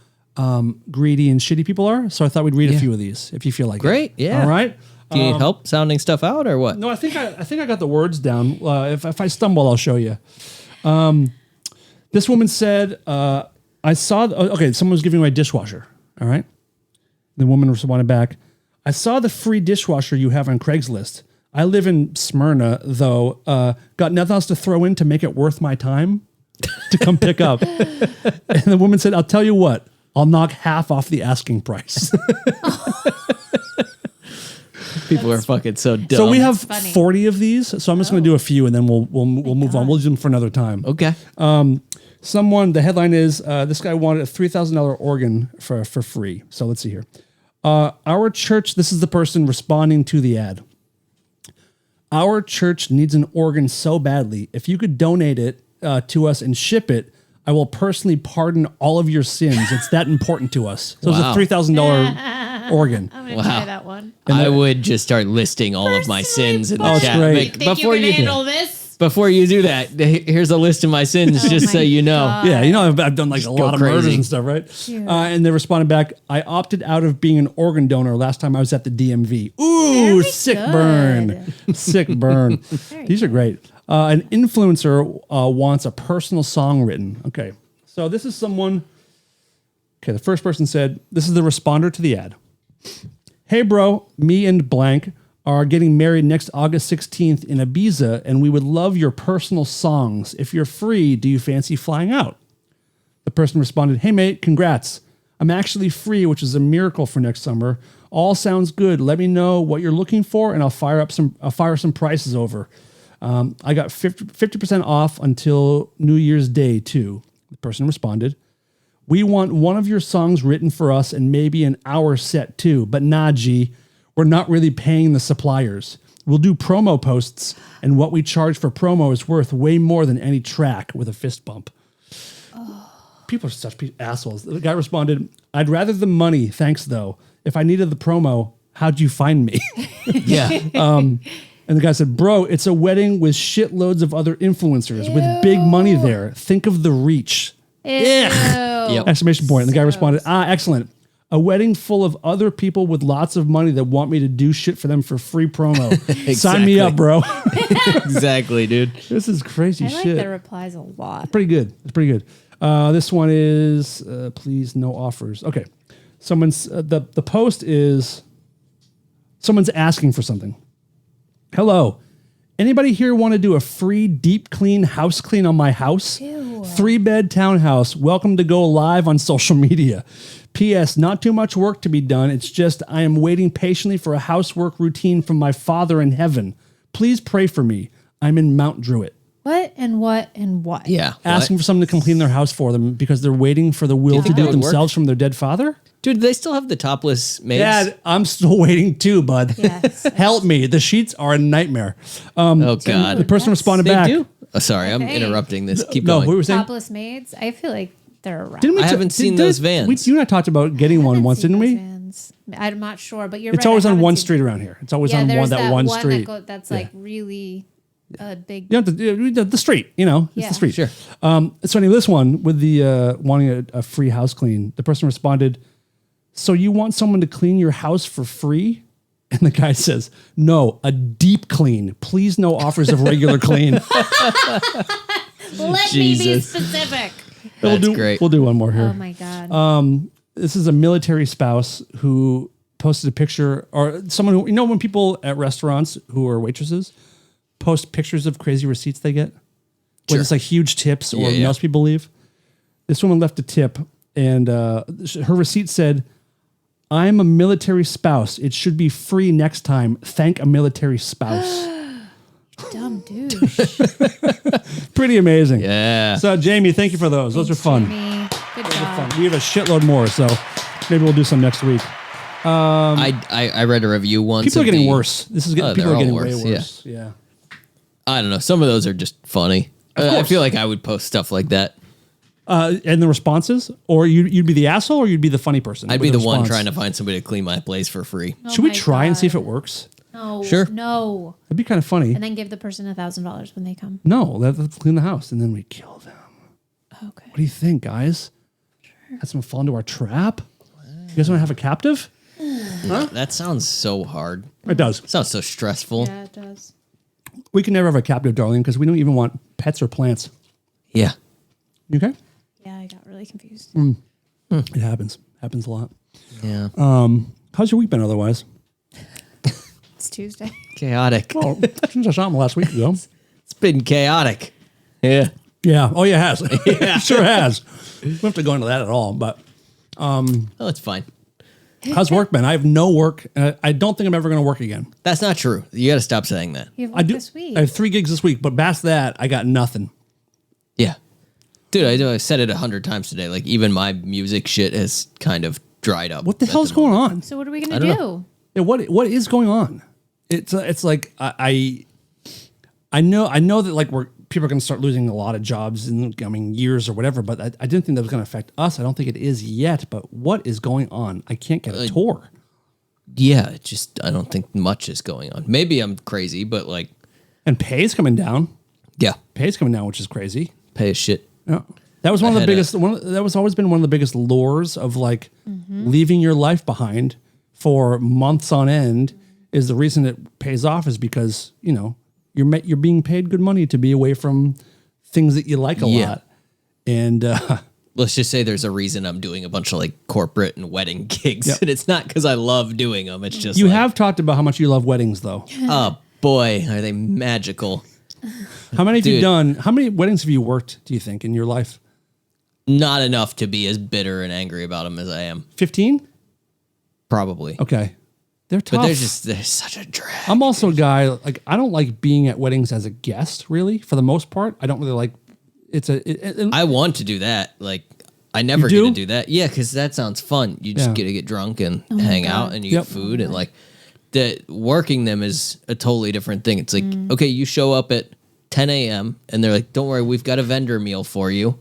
greedy and shitty people are. So I thought we'd read a few of these if you feel like Great, it. yeah. All right. Do you need help sounding stuff out or what? No, I think I got the words down. If I stumble, I'll show you. This woman said, "I saw." Okay, someone was giving away a dishwasher. All right. The woman responded back, "I saw the free dishwasher you have on Craigslist. I live in Smyrna, though. Got nothing else to throw in to make it worth my time to come pick up." And the woman said, "I'll tell you what. I'll knock half off the asking price." People are fucking so dumb. So we have funny. 40 of these. So I'm just going to do a few, and then we'll move on. We'll do them for another time. Okay. The headline is, this guy wanted a $3,000 organ for free. So let's see here. Our church, this is the person responding to the ad. Our church needs an organ so badly. If you could donate it to us and ship it, I will personally pardon all of your sins. It's that important to us. So Wow. it's a $3,000 organ. I'm gonna try that one. I would just start listing all of my sins in the chat. great. Think you can handle this? Before you do that, here's a list of my sins, just so my you know. God. Yeah, you know, I've done like a lot of murders crazy. and stuff, right? Cute. And they responded back, I opted out of being an organ donor last time I was at the DMV. Ooh, Very sick good. burn. Sick burn. These are great. An influencer wants a personal song written. Okay, so this is someone. Okay, the first person said, this is the responder to the ad. Hey, bro, me and blank are getting married next August 16th in Ibiza, and we would love your personal songs. If you're free, do you fancy flying out? The person responded, hey, mate, congrats. I'm actually free, which is a miracle for next summer. All sounds good. Let me know what you're looking for, and I'll fire some prices over. I got 50% off until New Year's Day, too. The person responded, we want one of your songs written for us and maybe an hour set, too. But nah, G, we're not really paying the suppliers. We'll do promo posts, and what we charge for promo is worth way more than any track, with a fist bump. People are such assholes. The guy responded, I'd rather the money, thanks though. If I needed the promo, how'd you find me? Yeah. And the guy said, bro, it's a wedding with shitloads of other influencers with big money there. Think of the reach. Yep. Exclamation point. And the guy responded, excellent. A wedding full of other people with lots of money that want me to do shit for them for free promo. Sign me up, bro. Exactly, dude. This is crazy I like shit. the replies a lot. Pretty good. It's pretty good. This one is please no offers. Okay, someone's the post is someone's asking for something. Hello, anybody here want to do a free deep clean house clean on my house? Ew. 3-bed townhouse. Welcome to go live on social media. P.S. Not too much work to be done. It's just I am waiting patiently for a housework routine from my Father in heaven. Please pray for me. I'm in Mount Druitt. What and what and what? Yeah. Asking for someone to come clean their house for them because they're waiting for the will to think do that it would themselves from their dead father? Dude, do they still have the topless maids? Dad, I'm still waiting too, bud. Yes. Help me. The sheets are a nightmare. Oh, God. The person responded They back. do? Oh, sorry, I'm Okay. interrupting this. Keep No, going. we were saying. Topless maids. I feel like they're around. Didn't we I haven't seen those vans. You and I talked about getting one haven't once, seen didn't we? those vans. I'm not sure, but you're It's right. always I on haven't one seen street them. around here. It's always Yeah, on there's that one street. that's like really a big. You know, the street, you know, it's Yeah. the street. Sure. So anyway, this one with the wanting a free house clean, the person responded, so you want someone to clean your house for free? And the guy says, no, a deep clean. Please no offers of regular clean. Let me be Jesus. specific. That's great. We'll do one more here. Oh my god. This is a military spouse who posted a picture, or someone who, you know, when people at restaurants who are waitresses post pictures of crazy receipts they get, where it's like huge tips or Yeah. most people leave. This woman left a tip, and her receipt said, I'm a military spouse. It should be free next time. Thank a military spouse. Dumb dude. Pretty amazing. Yeah. So, Jamie, thank you for those. Those are fun. Jamie. Good job. We have a shitload more, so maybe we'll do some next week. I read a review once. People are of getting the- worse. This is getting, Oh, people they're are getting all way worse, worse. Yeah. I don't know. Some of those are just funny. I feel like I would post stuff like that. And the responses, or you'd be the asshole, or you'd be the funny person. I'd with be the one response? trying to find somebody to clean my place for free. Oh Should we my try and see if God. it works? No. Sure. No. That'd be kind of funny. And then give the person $1,000 when they come. No, let's clean the house and then we kill them. Okay. What do you think, guys? Has someone fall into our trap? You guys want to have a captive? That sounds so hard. It does. Sounds so stressful. Yeah, it does. We can never have a captive, darling, because we don't even want pets or plants. Yeah. You okay? Yeah, I got really confused. It happens. Happens a lot. Yeah. How's your week been otherwise? It's Tuesday. Chaotic. Oh, since I shot him last week ago. It's been chaotic. Yeah. Yeah. Oh, yeah, it has. It sure has. We don't have to go into that at all. But Oh, it's fine. how's work been? I have no work. I don't think I'm ever going to work again. That's not true. You got to stop saying that. You have I work do. this week. I have 3 gigs this week, but past that, I got nothing. Yeah. Dude, I said it 100 times today. Like, even my music shit has kind of dried up. What the hell's going on? So what are we gonna I don't do? Yeah, what is going on? It's like I know that like we're people are going to start losing a lot of jobs in the coming years or whatever, but I didn't think that was going to affect us. I don't think it is yet, but what is going on? I can't get a tour. Yeah, I don't think much is going on. Maybe I'm crazy, but like... And pay's coming down. Yeah. Pay's coming down, which is crazy. Pay is shit. Yeah. That was one of the biggest, that was always been one of the biggest lures of like leaving your life behind for months on end is the reason it pays off is because, you know, you're being paid good money to be away from things that you like a lot. And let's just say there's a reason I'm doing a bunch of like corporate and wedding gigs. And it's not because I love doing them. It's just you have talked about how much you love weddings though. Oh boy, are they magical. How many have you done? How many weddings have you worked, do you think, in your life? Not enough to be as bitter and angry about them as I am. 15? Probably. Okay. They're tough. But they're such a drag. I'm also a guy, like, I don't like being at weddings as a guest, really, for the most part. I don't really like, I want to do that. Like, I never get to do that. Yeah, because that sounds fun. You just get to get drunk and hang out and you get food and like, working them is a totally different thing. It's like, okay, you show up at 10 a.m. and they're like, don't worry, we've got a vendor meal for you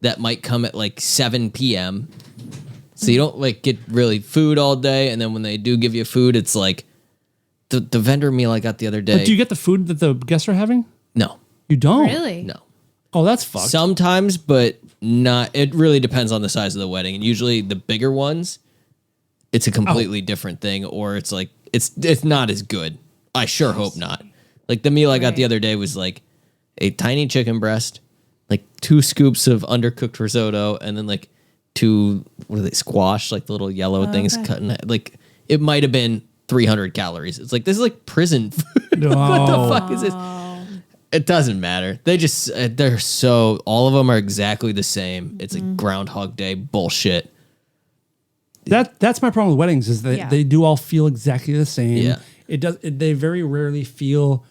that might come at like 7 p.m. So you don't like get really food all day. And then when they do give you food, it's like the vendor meal I got the other day. But do you get the food that the guests are having? No. You don't? Really? No. Oh, that's fucked. Sometimes, but not. It really depends on the size of the wedding. And usually the bigger ones, it's a completely different thing, or it's like it's not as good. I sure hope not. Like the meal I got the other day was like a tiny chicken breast, like 2 scoops of undercooked risotto, and then like 2 squash, like the little yellow things cut in. Like it might have been 300 calories. It's like this is like prison food. No. What the fuck is this? It doesn't matter. They just they're so all of them are exactly the same. It's like Groundhog Day bullshit. That's my problem with weddings is that they do all feel exactly the same. Yeah. They very rarely feel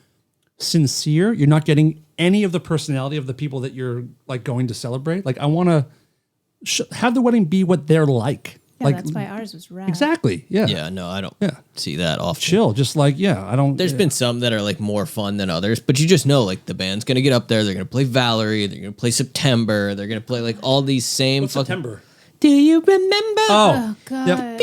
sincere. You're not getting any of the personality of the people that you're like going to celebrate. Like I want to have the wedding be what they're like. Yeah, like that's why ours was rad. exactly. Yeah. Yeah, no, I don't see that often. Chill. Just like, I don't. There's been some that are like more fun than others, but you just know like the band's gonna get up there, they're gonna play Valerie, they're gonna play September, they're gonna play like all these same fucking September. Do you remember? Oh God.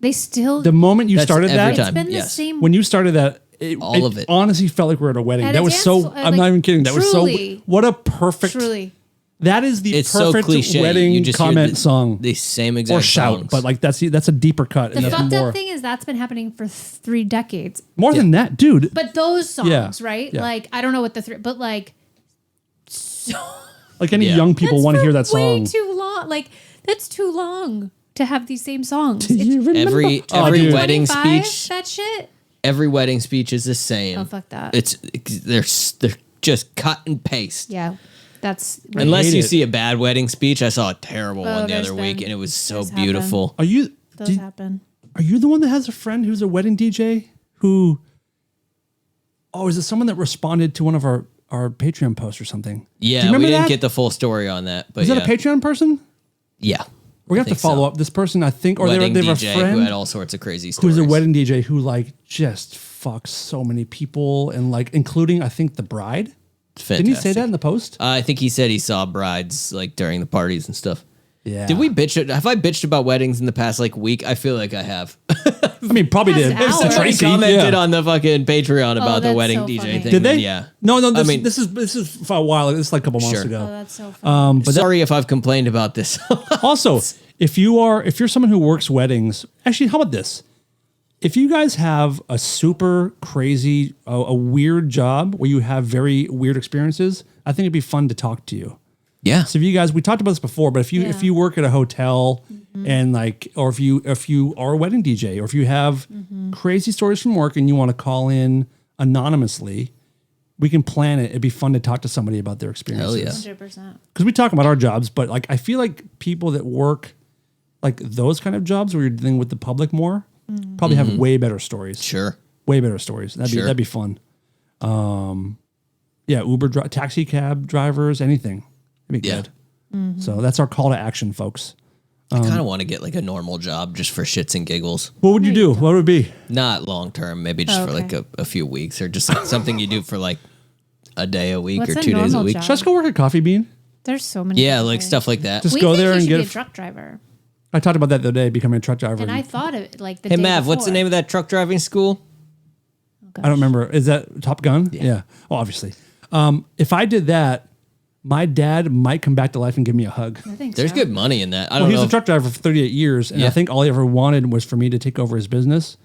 They still. The moment you That's started every that, time. It's been the Yes. same. when you started that, All of it. honestly felt like we were at a wedding. And That it's was so. like, I'm not even kidding. That was so. truly. What a perfect. Truly. That is the It's so perfect cliche. wedding You just hear comment the song. the same exact Or shout, songs. but like that's a deeper cut. The and that's fucked more up thing is that's been happening for 3 decades. more than that, dude. But those songs, Yeah. right? Yeah. Like I don't know what the but like so Like any Yeah. young people that's want to for hear that way song. too long. Like that's too long to have these same songs. You remember? every Oh, dude. wedding 25, speech, that shit. every wedding speech is the same. Oh fuck that. They're just cut and paste. Yeah, that's Unless hate you it. see a bad wedding speech, I saw a terrible one the there's other week, been- and it was so there's happened. beautiful. Are you? those happen. Are you the one that has a friend who's a wedding DJ who? Oh, is it someone that responded to one of our Patreon posts or something? Do Yeah, you remember we didn't that? get the full story on that, but Is yeah. that a Patreon person? Yeah. We're gonna have to think follow so. up. This person, I think, or they Wedding have a DJ friend who had all sorts of crazy who's stories. a wedding DJ who like just fucks so many people and like including I think the bride. Fantastic. Didn't he say that in the post? I think he said he saw brides like during the parties and stuff. Yeah. Did we bitch? Have I bitched about weddings in the past like week? I feel like I have. I mean, probably did. That's To ours. Somebody Tracy, commented yeah. on the fucking Patreon about the that's wedding so DJ funny. thing. Did they? Yeah. No. I mean, this is for a while. This is like a couple months Sure. ago. Oh, that's so funny. But sorry if I've complained about this. also, if you're someone who works weddings, actually, how about this? If you guys have a super crazy, a weird job where you have very weird experiences, I think it'd be fun to talk to you. Yeah. So if you guys, we talked about this before, but if Yeah. you work at a hotel and like, or if you are a wedding DJ, or if you have crazy stories from work and you want to call in anonymously, we can plan it. It'd be fun to talk to somebody about their experiences. yeah. 100%. Because we talk about our jobs, but like I feel like people that work like those kind of jobs where you're dealing with the public more probably have way better stories. Sure. Way better stories. Sure. That'd be fun. Yeah, taxi cab drivers, anything. It'd be Yeah. good. So that's our call to action, folks. I kind of want to get like a normal job just for shits and giggles. What would you do? What would it be? Not long term, maybe just for like a few weeks or just like something you do for like a day a week What's or a 2 days a normal week. job? Should I just go work at Coffee Bean? There's so many. Yeah, people like there. stuff like that. Just We go think there you and should get be a a truck driver. I talked about that the other day, becoming a truck driver. And I thought of it like the Hey day Mav, what's the before. name of that truck driving school? I don't remember. Is that Top Gun? Yeah. Well, obviously. If I did that, my dad might come back to life and give me a hug. I think There's so. good money in that. I Well, don't he was know. a truck driver for 38 years, and Yeah. I think all he ever wanted was for me to take over his business.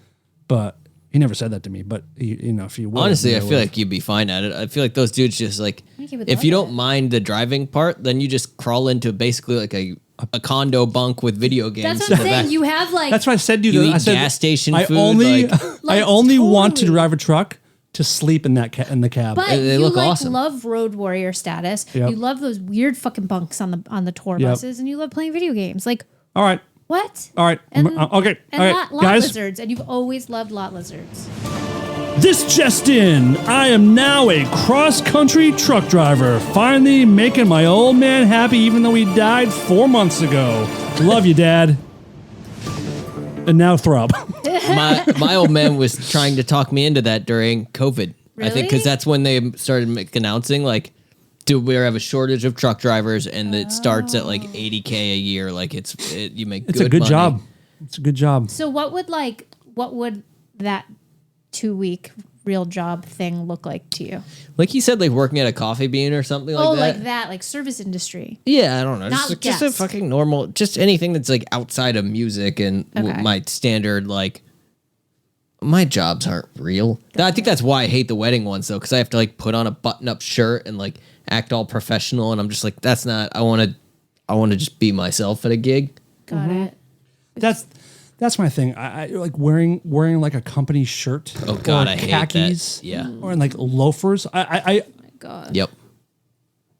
But he never said that to me. But if he would, Honestly, I maybe feel would. like you'd be fine at it. I feel like those dudes just like, think you would if love you don't it. mind the driving part, then you just crawl into basically like a condo bunk with video games. That's what I'm in the saying. back. You have like. That's why I said to You you. eat I said gas station I food, only like- I only want to totally. drive a truck to sleep in that in the cab. But They you look like awesome. love road warrior status. Yep. You love those weird fucking bunks on the tour Yep. buses, and you love playing video games. Like all right, what? all right, And, okay, and all right, lot guys. lizards, and you've always loved lot lizards. This just in, I am now a cross-country truck driver, finally making my old man happy even though he died 4 months ago. Love you, Dad. And now throw up. my old man was trying to talk me into that during COVID. I think Really? because that's when they started announcing like, do we have a shortage of truck drivers, and it starts at like $80K a year. Like you make It's good a good money. job. It's a good job. So what would that 2-week real job thing look like to you? Like he said, like working at a coffee bean or something like that. Like that, like service industry. Yeah, I don't know. Not Just a guest. fucking normal, just anything that's like outside of music and Okay. my standard, like, my jobs aren't real. I think that's why I hate the wedding ones though, because I have to like put on a button-up shirt and like act all professional, and I'm just like, that's not. I want to just be myself at a gig. Got it. That's my thing. I like wearing like a company shirt. Oh God, or I hate khakis. that. Yeah. Or in like loafers. My God. Yep.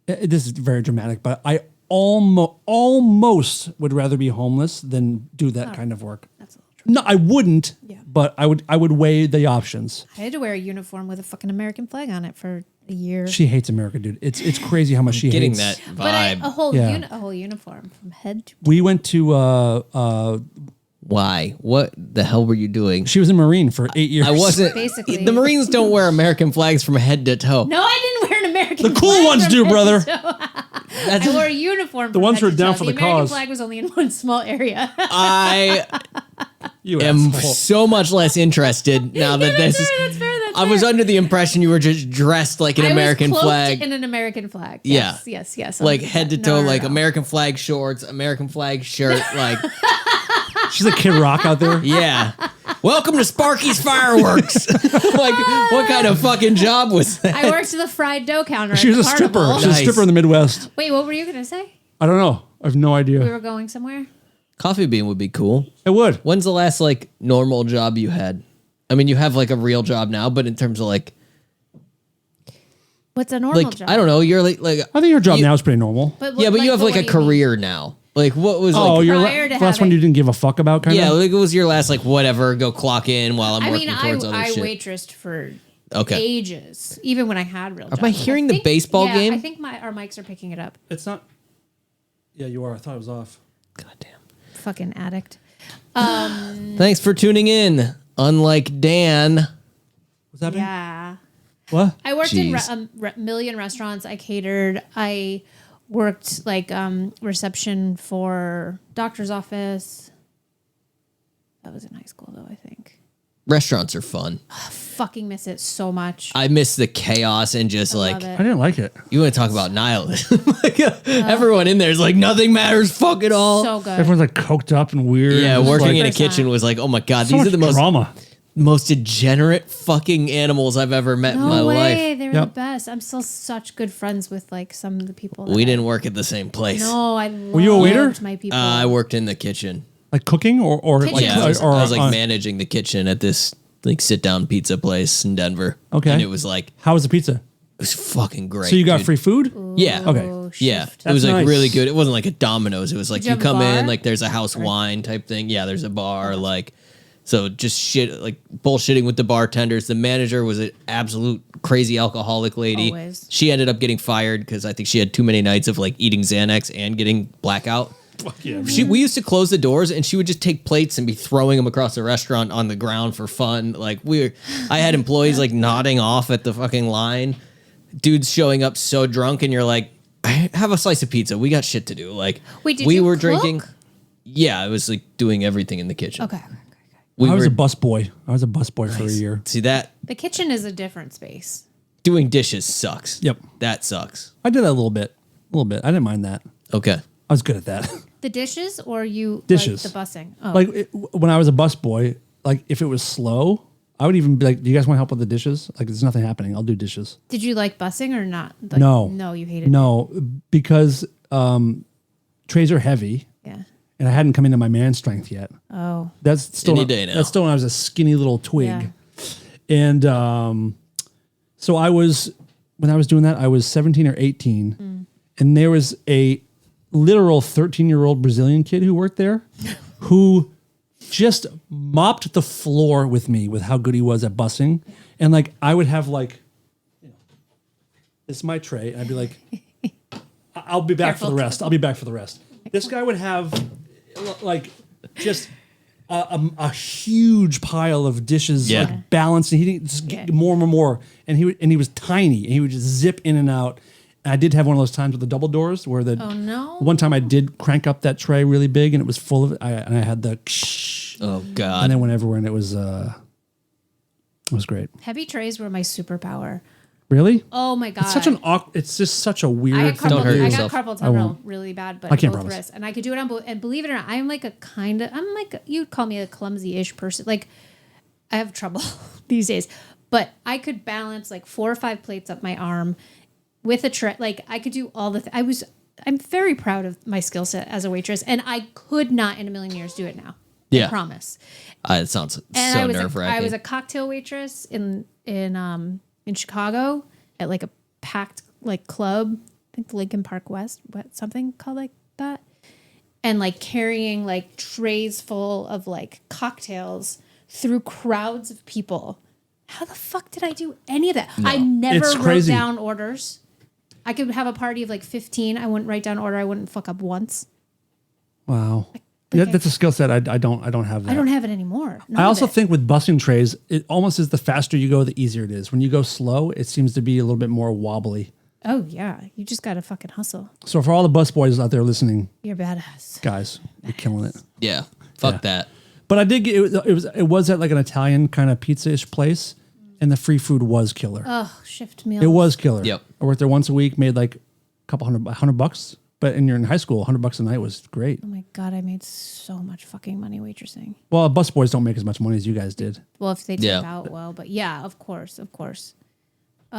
This is very dramatic, but I almost would rather be homeless than do that kind of work. That's a little true. No, I wouldn't. Yeah. But I would weigh the options. I had to wear a uniform with a fucking American flag on it for a year. She hates America, dude. It's crazy how much she Getting hates. that But vibe. a whole Yeah. a whole uniform from head to We went to Why? What the hell were you doing? she was a Marine for 8 years. I wasn't. Basically. The Marines don't wear American flags from head to toe. No, I didn't wear an American The cool flag ones from do, head to brother. toe. That's I wore a uniform. The from ones head who are to down toe. for the American cause. flag was only in one small area. I You am asshole. so much less interested now that this is. That's fair. That's I was fair. under the impression you were just dressed like an I was American cloaked flag, in an American flag. Yeah. Yes. like head to No, toe, no, like no. American flag shorts, American flag shirt, like She's like Kid Rock out there. yeah. Welcome to Sparky's Fireworks. Like, what kind of fucking job was that? I worked the fried dough counter. She at was a the stripper. carnival. She was a Nice. stripper in the Midwest. Wait, what were you gonna say? I don't know. I have no idea. We were going somewhere. Coffee bean would be cool. It would. When's the last like normal job you had? I mean, you have like a real job now, but in terms of like What's a normal like job? I don't know, you're like I think your job You- now is pretty normal. But yeah, but you have like what a do you mean? career now. Like what was Oh, like your prior to last one having- you didn't give a fuck about, kind yeah, of. like it was your last like whatever, go clock in while I'm I working mean, towards other I shit. waitressed for Okay. ages, even when I had real jobs. I hearing the think- baseball yeah, game? I think our mics are picking it up. It's not. Yeah, you are. I thought it was off. God damn. Fucking addict. Thanks for tuning in. Unlike Dan. What's happening? Yeah. What? I worked in Jeez. a million restaurants. I catered. I worked like reception for doctor's office. That was in high school, though, I think. Restaurants are fun. Fucking miss it so much. I miss the chaos and just I like love I it. didn't like it. you want to talk about nihilism. Like, everyone in there is like nothing matters, fuck it all. So good. Everyone's like coked up and weird. Yeah, It's working like, in a 100%. kitchen was like, oh my god, so these much are the drama. most degenerate fucking animals I've ever met in my No way. life. They were Yep. the best. I'm still such good friends with like some of the people. We didn't work at the same place. No, I were you a waiter? My people. I worked in the kitchen. Like cooking or like Kitchen. Yeah, I was, or, I was like on- managing the kitchen at this like sit down pizza place in Denver. Okay. And it was like How was the pizza? it was fucking great. So you got dude. free food? Yeah. Okay. Oh, Yeah, shift. it was That's like nice. really good. It wasn't like a Domino's. It was like Did you you have a come in, bar? like there's a house wine type thing. Yeah, there's a bar. Like, so just shit, like bullshitting with the bartenders. The manager was an absolute crazy alcoholic lady. Always. She ended up getting fired because I think she had too many nights of like eating Xanax and getting blackout. Yeah, We used to close the doors, and she would just take plates and be throwing them across the restaurant on the ground for fun. Like I had employees like nodding off at the fucking line, dudes showing up so drunk, and you're like, have a slice of pizza. We got shit to do. Like, Wait, did we you were cook? drinking. Yeah, I was like doing everything in the kitchen. Okay. I was a busboy. I was a busboy for a year. See that The kitchen is a different space. doing dishes sucks. Yep. That sucks. I did that a little bit. I didn't mind that. Okay. I was good at that. The dishes or you Dishes. like the busing? Oh. Like when I was a busboy, like if it was slow, I would even be like, "Do you guys want to help with the dishes?" Like, there's nothing happening. I'll do dishes. Did you like busing or not? Like, No. No, you hated it. No, because trays are heavy, Yeah. and I hadn't come into my man strength yet. Oh. That's still Any day now. That's still when I was a skinny little twig. Yeah. And so when I was doing that, I was 17 or 18, and there was a literal 13-year-old Brazilian kid who worked there, who just mopped the floor with me with how good he was at bussing. And like I would have like, this is my tray, and I'd be like, I'll be back for the rest. I'll be back for the rest. This guy would have like just a huge pile of dishes, Yeah. like balanced, and he didn't just get more and more. And he was tiny, and he would just zip in and out. And I did have one of those times with the double doors where Oh no. one time I did crank up that tray really big, and it was full of it. And I had the Oh and God. then went everywhere, and it was great. Heavy trays were my superpower. Really, Oh my god. it's such an it's just such a weird I had thing Don't hurt to do. I got yourself. carpal I tunnel won't. really bad, but I can't both promise. wrists, and I could do it on both. And believe it or not, I'm like you'd call me a clumsy-ish person. Like I have trouble these days, but I could balance like 4 or 5 plates up my arm with a tray. Like I could do all the. I'm very proud of my skill set as a waitress, and I could not in a million years do it now. Yeah. I promise. It sounds And so I was nerve-wracking. I was a cocktail waitress in Chicago at like a packed like club, I think Lincoln Park West, something called like that, and like carrying like trays full of like cocktails through crowds of people. How the fuck did I do any of that? I never It's wrote crazy. down orders. I could have a party of like 15. I wouldn't write down order. I wouldn't fuck up once. Wow, that's a skill set. I don't have that. I don't have it anymore. None I of also it. think with busing trays, it almost is the faster you go, the easier it is. When you go slow, it seems to be a little bit more wobbly. Oh yeah, you just gotta fucking hustle. So for all the bus boys out there listening, You're badass. guys, you're killing it. Yeah. Fuck Yeah. that. But I did get it was at like an Italian kind of pizza-ish place, and the free food was killer. Oh, shift meal. It was killer. Yep. I worked there once a week, made like a couple $100. But when you're in high school, $100 a night was great. Oh my god, I made so much fucking money waitressing. Well, bus boys don't make as much money as you guys did. Well, if they tip Yeah. out well, but yeah, of course.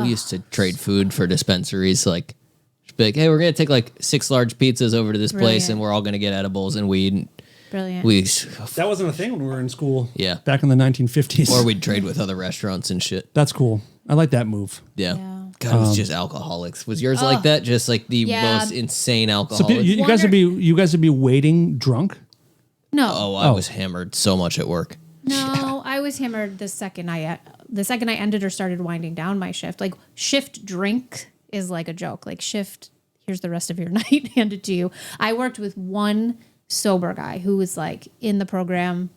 We used to trade food for dispensaries. Like, just be like, hey, we're going to take like 6 large pizzas over to this place, Brilliant. and we're all going to get edibles and weed. Brilliant. That wasn't a thing when we were in school. Yeah. Back in the 1950s. Or we'd trade with other restaurants and shit. That's cool. I like that move. Yeah. Yeah. God, it was just alcoholics. Was yours like that? Just like the Yeah. most insane So alcoholics? you guys would be waiting drunk. no, Oh, I was hammered so much at work. no, I was hammered the second I ended or started winding down my shift. Like shift drink is like a joke. Like shift, here's the rest of your night handed to you. I worked with one sober guy who was like in the program.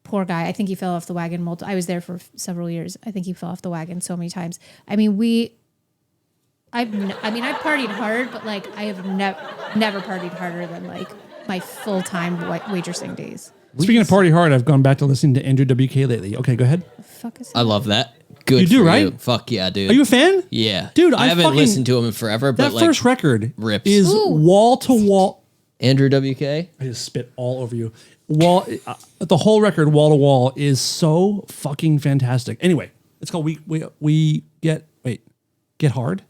Poor guy. I think he fell off the wagon. I was there for several years. I think he fell off the wagon so many times. I mean, I partied hard, but like I have never partied harder than like my full-time waitressing days. Speaking of party hard, I've gone back to listening to Andrew WK lately. Okay, go ahead. The fuck is I love that. Good You do, for right? you. Fuck yeah, dude. Are you a fan? Yeah. Dude, I I haven't fucking- listened to him in forever, but That like first record rips. is Ooh. wall to wall. Andrew WK. I just spit all over you. The whole record, wall to wall, is so fucking fantastic. Anyway, it's called We Get Hard.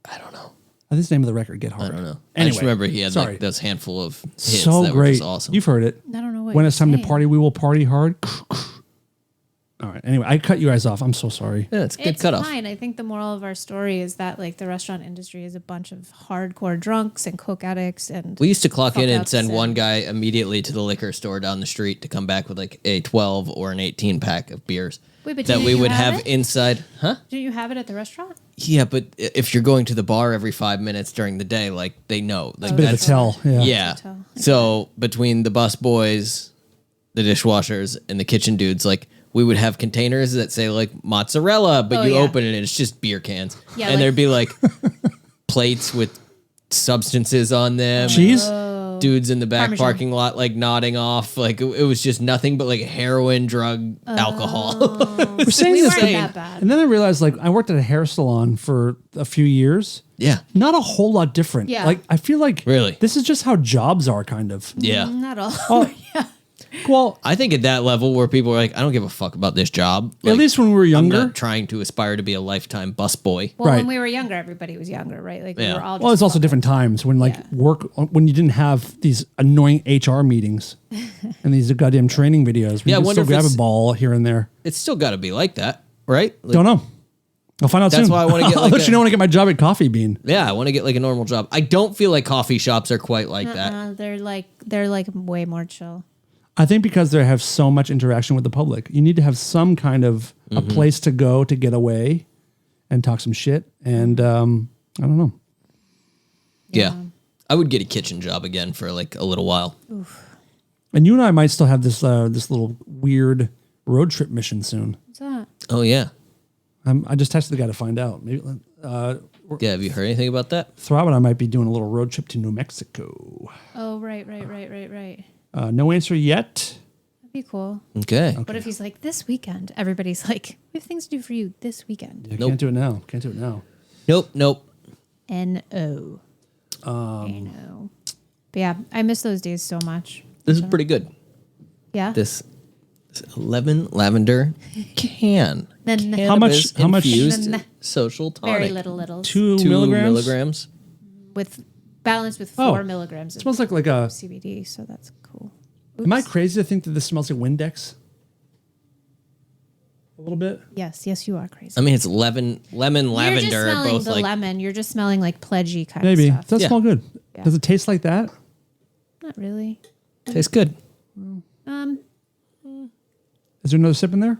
I don't know. I think it's the name of the record. Get Hard. I don't know. I Anyway, just remember he had sorry. like those handful of hits so that were great. just awesome. You've heard it. I don't know what When you're it's time to saying. party, we will party hard. All right. Anyway, I cut you guys off. I'm so sorry. Yeah, it's a good It's cutoff. fine. I think the moral of our story is that like the restaurant industry is a bunch of hardcore drunks and coke addicts and We used to clock in and fuck-ups send one and- guy immediately to the liquor store down the street to come back with like a 12 or an 18 pack of beers Wait, but that didn't we you would have have it? inside. Huh? Didn't you have it at the restaurant? Yeah, but if you're going to the bar every 5 minutes during the day, like they know. Like Bit of a that's tell. Yeah. yeah. Tell. So between the bus boys, the dishwashers, and the kitchen dudes, like we would have containers that say like mozzarella, but Oh, you yeah. open it and it's just beer cans. Yeah, and like- there'd be like plates with substances on them. Cheese? Dudes in the back Parmesan. parking lot like nodding off. Like it was just nothing but like heroin, drug, alcohol. We're saying We this, weren't that bad. and then I realized like I worked at a hair salon for a few years. yeah. Not a whole lot different. Yeah. Like I feel like Really? this is just how jobs are, kind of. Yeah. Not all. Oh, yeah. well, I think at that level where people are like, I don't give a fuck about this job. at Like, least when we were I'm younger. not trying to aspire to be a lifetime busboy. Well, Right. when we were younger, everybody was younger, right? Like we Yeah. were all. Well, it's just also different times when like when you didn't have these annoying HR meetings and these goddamn training videos. We Yeah, I could wonder still if grab it's- a ball here and there. It's still got to be like that, right? Like, Don't know. I'll find out That's soon. why I wanna get, I'll like, let you know when I get my job at Coffee Bean. Yeah, I want to get like a normal job. I don't feel like coffee shops are quite like that. They're like way more chill. I think because they have so much interaction with the public, you need to have some kind of a place to go to get away and talk some shit. And I don't know. Yeah. I would get a kitchen job again for like a little while. And you and I might still have this this little weird road trip mission soon. What's that? Oh, yeah. I just texted the guy to find out. Maybe Yeah, have you heard anything about that? Throb and I might be doing a little road trip to New Mexico. Oh, right. No answer yet. That'd be cool. Okay. What if he's like, this weekend? Everybody's like, we have things to do for you this weekend. I Nope. can't do it now. Can't do it now. Nope. N-O. N-O. But yeah, I miss those days so much. This is pretty good. Yeah? This 11 lavender can. Then How much- Infused Then- social tonic. very little. 2 2 milligrams? milligrams. With balanced with Oh. 4 milligrams It of smells like a. CBD, so that's cool. Am I Oops. crazy to think that this smells like Windex? A little bit. Yes, you are crazy. I mean, it's lemon, You're just lavender, are smelling both the like. lemon. You're just smelling like pledgy kind Maybe. of Does stuff. that Yeah. smell good? Yeah. Does it taste like that? Not really. Tastes good. Is there another sip in there?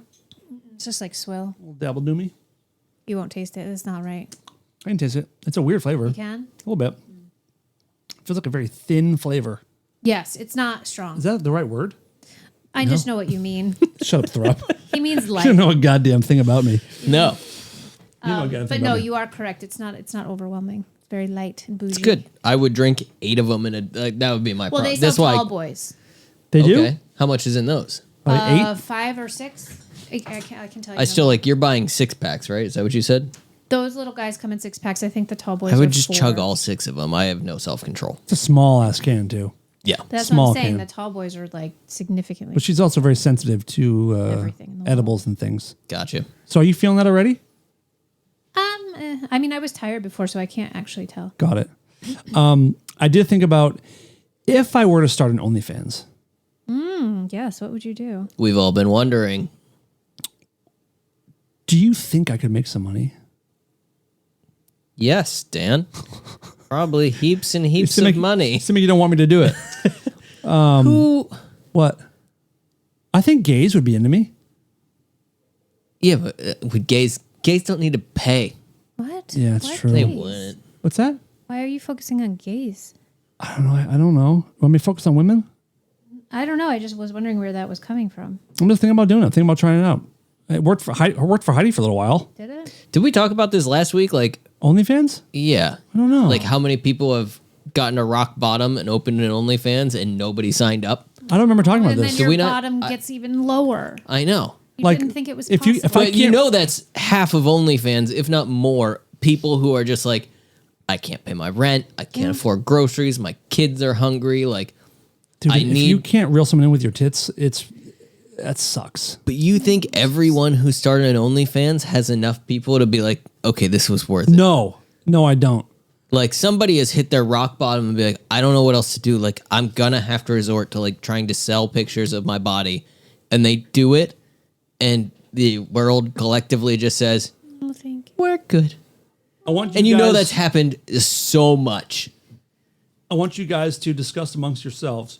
It's just like swill. A little dabble do me. You won't taste it. It's not right. I can taste it. It's a weird flavor. You can? A little bit. Feels like a very thin flavor. Yes, it's not strong. Is that the right word? I just know what you mean. Shut up, Thrup. He means You light. don't know a goddamn thing about me. No, You know a goddamn But thing no, about me. you are correct. It's not overwhelming. It's very light and bougie. it's good. I would drink 8 of them in a. Like, that would be my Well, problem. they sell That's why. tall boys. They do? Okay. How much is in those? Like 8? 5 or 6. I can tell you. I still them. like. You're buying 6-packs, right? Is that what you said? Those little guys come in 6-packs. I think the tall boys. I would are just 4. chug all 6 of them. I have no self control. It's a small ass can, too. Yeah. That's small what I'm saying. can. The tall boys are like significantly. But she's also very sensitive to Everything in the world. edibles and things. Gotcha. So are you feeling that already? I mean, I was tired before, so I can't actually tell. Got it. I did think about if I were to start an OnlyFans. Yes. What would you do? We've all been wondering. Do you think I could make some money? Yes, Dan. Probably heaps and heaps of money. Assuming you don't want me to do it. Who? What? I think gays would be into me. Yeah, but with gays don't need to pay. What? Yeah, it's What true. They gays? wouldn't. What's that? Why are you focusing on gays? I don't know. I don't know. Want me to focus on women? I don't know. I just was wondering where that was coming from. I'm just thinking about doing it. Thinking about trying it out. It worked for Heidi for a little while. Did it? Did we talk about this last week? Like, OnlyFans? yeah. I don't know. Like how many people have gotten to rock bottom and opened an OnlyFans and nobody signed up? I don't remember talking about And then this. your we not- bottom gets even lower. I know. You Like, didn't think it was if you- possible. if I But you can't- know that's half of OnlyFans, if not more, people who are just like, I can't pay my rent, I can't afford groceries, my kids are hungry, like, Dude, I if you need- can't reel someone in with your tits, that sucks. but you think everyone who started an OnlyFans has enough people to be like, okay, this was worth it. No, I don't. Like somebody has hit their rock bottom and be like, I don't know what else to do. Like I'm gonna have to resort to like trying to sell pictures of my body, and they do it, and the world collectively just says, Oh, thank you. we're good. I want you And you know guys- that's happened so much. I want you guys to discuss amongst yourselves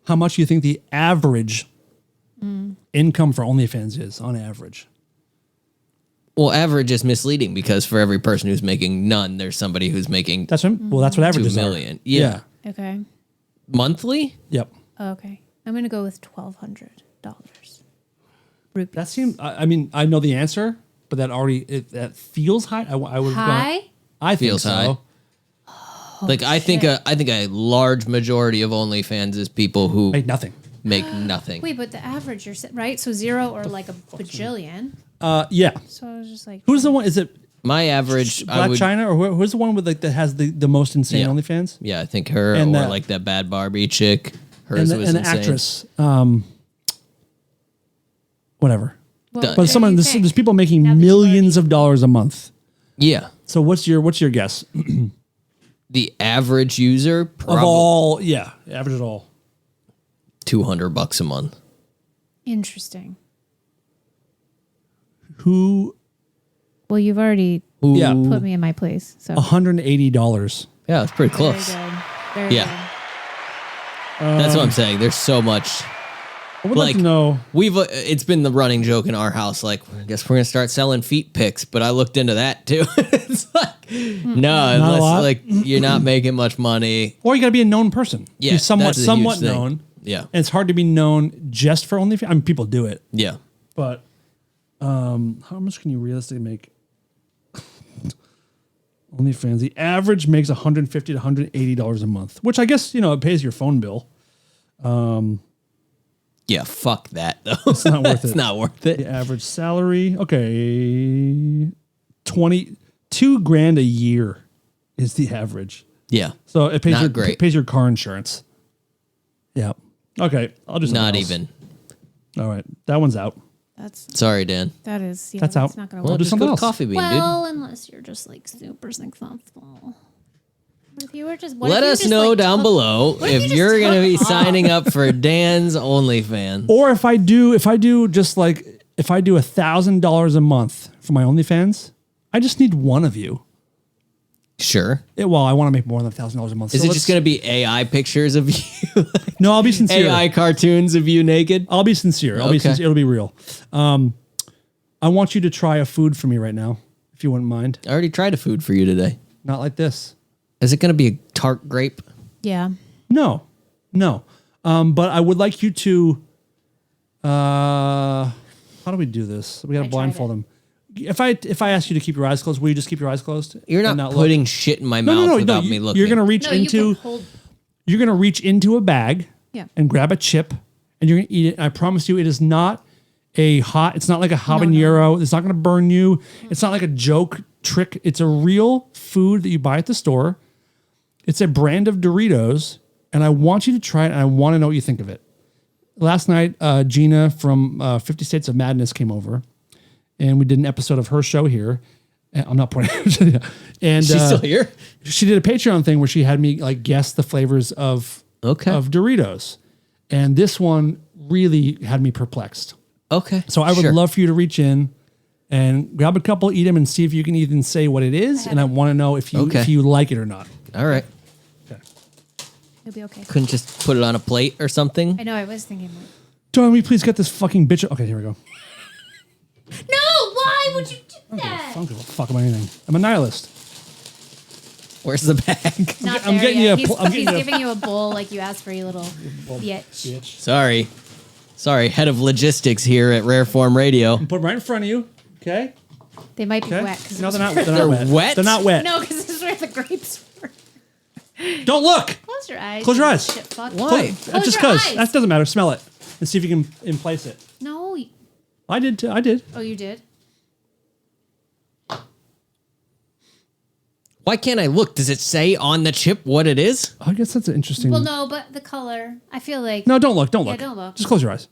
how much you think the average income for OnlyFans is on average. Well, average is misleading because for every person who's making none, there's somebody who's making That's what that's what 2 averages million. are. Yeah. Okay. Monthly? Yep. Okay. I'm gonna go with $1,200. Rupees. That seems. I mean, I know the answer, but that feels high. I would High? I think Feels so. high. Like I think a large majority of OnlyFans is people who Make nothing. make nothing. Wait, but the average, right? So 0 or like a bajillion. Yeah. So I was just like, Who's the one? Is it My average, I Black would, China or who's the one with like that has the most insane Yeah. OnlyFans? yeah, I think her And or that- like that bad Barbie chick. And Hers the, was and the insane. actress. Whatever. well, But But someone there's people making Now that you've millions of dollars a month. Yeah, So what's your guess the average user of probably all? Yeah, average of all. $200 a month. Interesting. Who? Well, you've already Yeah, put me in my place. So $180. Yeah, it's pretty very close. good. Very Yeah. That's what I'm saying. There's so much. I would like to Like- know. It's been the running joke in our house. Like, I guess we're gonna start selling feet pics, but I looked into that too. It's like, no, a unless lot? like you're not making much money. Or you got to be a known person. Yeah, Be somewhat that's a huge thing. known. Yeah, And it's hard to be known just for OnlyFans. I mean, people do it, yeah. but how much can you realistically make? OnlyFans. The average makes $150 to $180 a month, which I guess it pays your phone bill. Yeah, fuck that though. It's not worth It's it. not worth it. The average salary, okay, $22,000 a year is the average. Yeah, So it pays Not your great. pays your car insurance. Yeah. Okay. I'll just not even. All right. That one's out. Sorry, Dan. that is. Yeah, That's that's out. not going to Well, work. do Just something go else. to Coffee Bean, Well, unless you're just like super successful. What if you were just? dude. What Let if you us just, know like, down took- below what if if you just you're gonna took be off? signing up for Dan's OnlyFans. Or if I do $1,000 a month for my OnlyFans, I just need one of you. Sure. I want to make more than $1,000 a month. Is So it just gonna be AI pictures of you? No, I'll be sincere. AI cartoons of you naked? I'll be sincere. I'll be Okay. sincere. It'll be real. I want you to try a food for me right now, if you wouldn't mind. I already tried a food for you today. Not like this. Is it gonna be a tart grape? Yeah. No. But I would like you to. How do we do this? We got to I tried blindfold it. him. If I ask you to keep your eyes closed, will you just keep your eyes closed? You're and not look? putting shit in my No, mouth no, without no. me looking. You're gonna reach No, you into. can hold. You're gonna reach into a bag. Yeah. And grab a chip, and you're gonna eat it. I promise you, it is not it's not like a habanero. It's not gonna burn you. It's not like a joke trick. It's a real food that you buy at the store. It's a brand of Doritos, and I want you to try it, and I want to know what you think of it. Last night, Gina from 50 States of Madness came over, and we did an episode of her show here. And I'm not pointing. And She's still here? she did a Patreon thing where she had me like guess the flavors of Doritos, and this one really had me perplexed. Okay. So I would love for you to reach in and grab a couple, eat them, and see if you can even say what it is. And I want to know if you like it or not. All right. Okay. You'll be okay. Couldn't just put it on a plate or something? I know. I was thinking. Like, Don, will you please get this fucking bitch? Okay, here we go. no. Why would you do that? I don't give a fuck about anything. I'm a nihilist. Where's the bag? Not I'm there getting yet. you a He's, I'm he's getting you a- giving you a bowl like you asked for, you little bitch. Sorry, head of logistics here at Rare Form Radio. Put them right in front of you. Okay. They might be Okay. wet. 'Cause No, it's they're not. where- They're not wet. wet? They're not wet. No, because this is where the grapes were. Don't look. Close your eyes. Close your you eyes. shit fuck. Why? Close That's just your because. eyes. That doesn't matter. Smell it and see if you can place it. No. I did too. I did. Oh, you did? Why can't I look? Does it say on the chip what it is? I guess that's an interesting. Well, no, but the color. I feel like. No, don't look. Don't look. don't look. Just close your eyes.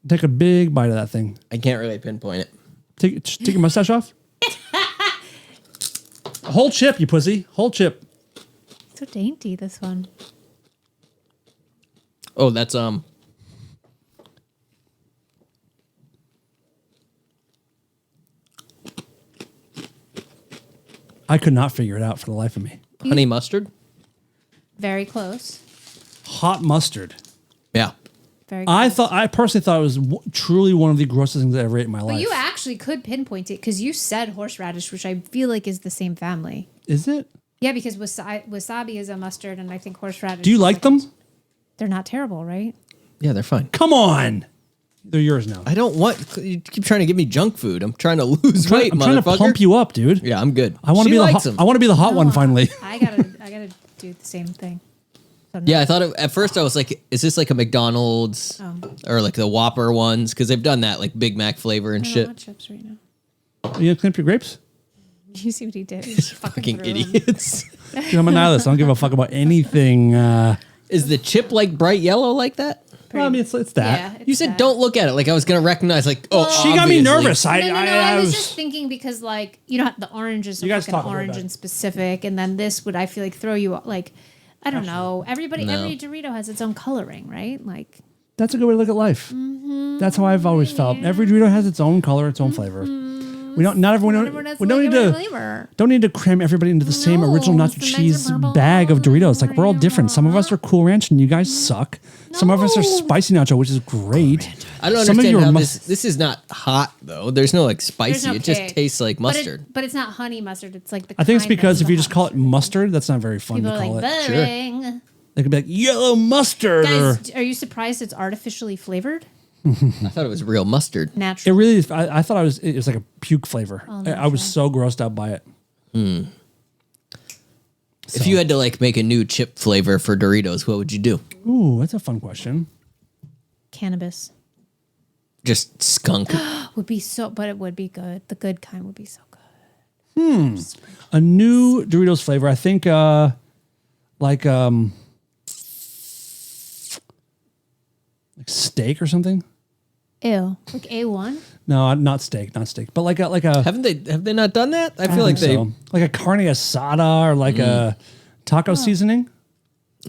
Take a big bite of that thing. I can't really pinpoint it. Take your mustache off. A whole chip, you pussy. Whole chip. So dainty, this one. Oh, that's I could not figure it out for the life of me. Honey mustard? Very close. Hot mustard. Yeah. Very close. I personally thought it was truly one of the grossest things I ever ate in my life. But you actually could pinpoint it because you said horseradish, which I feel like is the same family. Is it? Yeah, because wasabi is a mustard, and I think horseradish. Do you is like them? They're not terrible, right? Yeah, they're fine. Come on. They're yours now. I don't want. You keep trying to give me junk food. I'm trying to lose weight, I'm motherfucker. trying to pump you up, dude. Yeah, I'm good. I want to She be the likes hot, them. I want to be the hot one finally. I gotta do the same thing. So no. Yeah, I thought at first I was like, is this like a McDonald's or like the Whopper ones? Because they've done that, like Big Mac flavor and I don't shit. want chips right now. You gonna clean up your grapes? You see what he did? He just Fucking threw 'em. idiots. Dude, I'm a nihilist. I don't give a fuck about anything. Is the chip like bright yellow like that? Well, I mean, it's that. Yeah, You it's said that. don't look at it. Like I was gonna recognize. Like She got me obviously. nervous. No, I was just thinking because like the orange is You guys fucking talk about orange that. and specific, and then this would I feel like throw you like I don't know. Every No. Dorito has its own coloring, right? Like That's a good way to look at life. That's how I've always felt. Every Dorito has its own color, its own flavor. We don't. Not everyone. everyone has We don't like need a to. flavor. Don't need to cram everybody into the same No, original nacho sometimes cheese they're purple, bag of Doritos. Like we're all different. Some of us are Cool Ranch, and you guys suck. Some of us are No. spicy nacho, which is great. I don't Some of understand you are how mus- this is not hot though. There's no like spicy. There's no it just kick. tastes like mustard. But it's not honey mustard. It's like the. I think it's kind because that's if you the just hot call it mustard, that's not very fun people to are call like it. boring. They could be like yellow mustard. Guys, are you surprised it's artificially flavored? I thought it was real mustard. It Natural. really is. I thought it was like a puke flavor. Oh, I was so grossed out by it. If you had to like make a new chip flavor for Doritos, what would you do? Ooh, that's a fun question. Cannabis Just skunk. would be so, but it would be good. The good kind would be so good. A new Doritos flavor. I think like steak or something. Ew, like A1. No, not steak, but like a Have they not done that? I feel like they. like a carne asada or like a taco seasoning.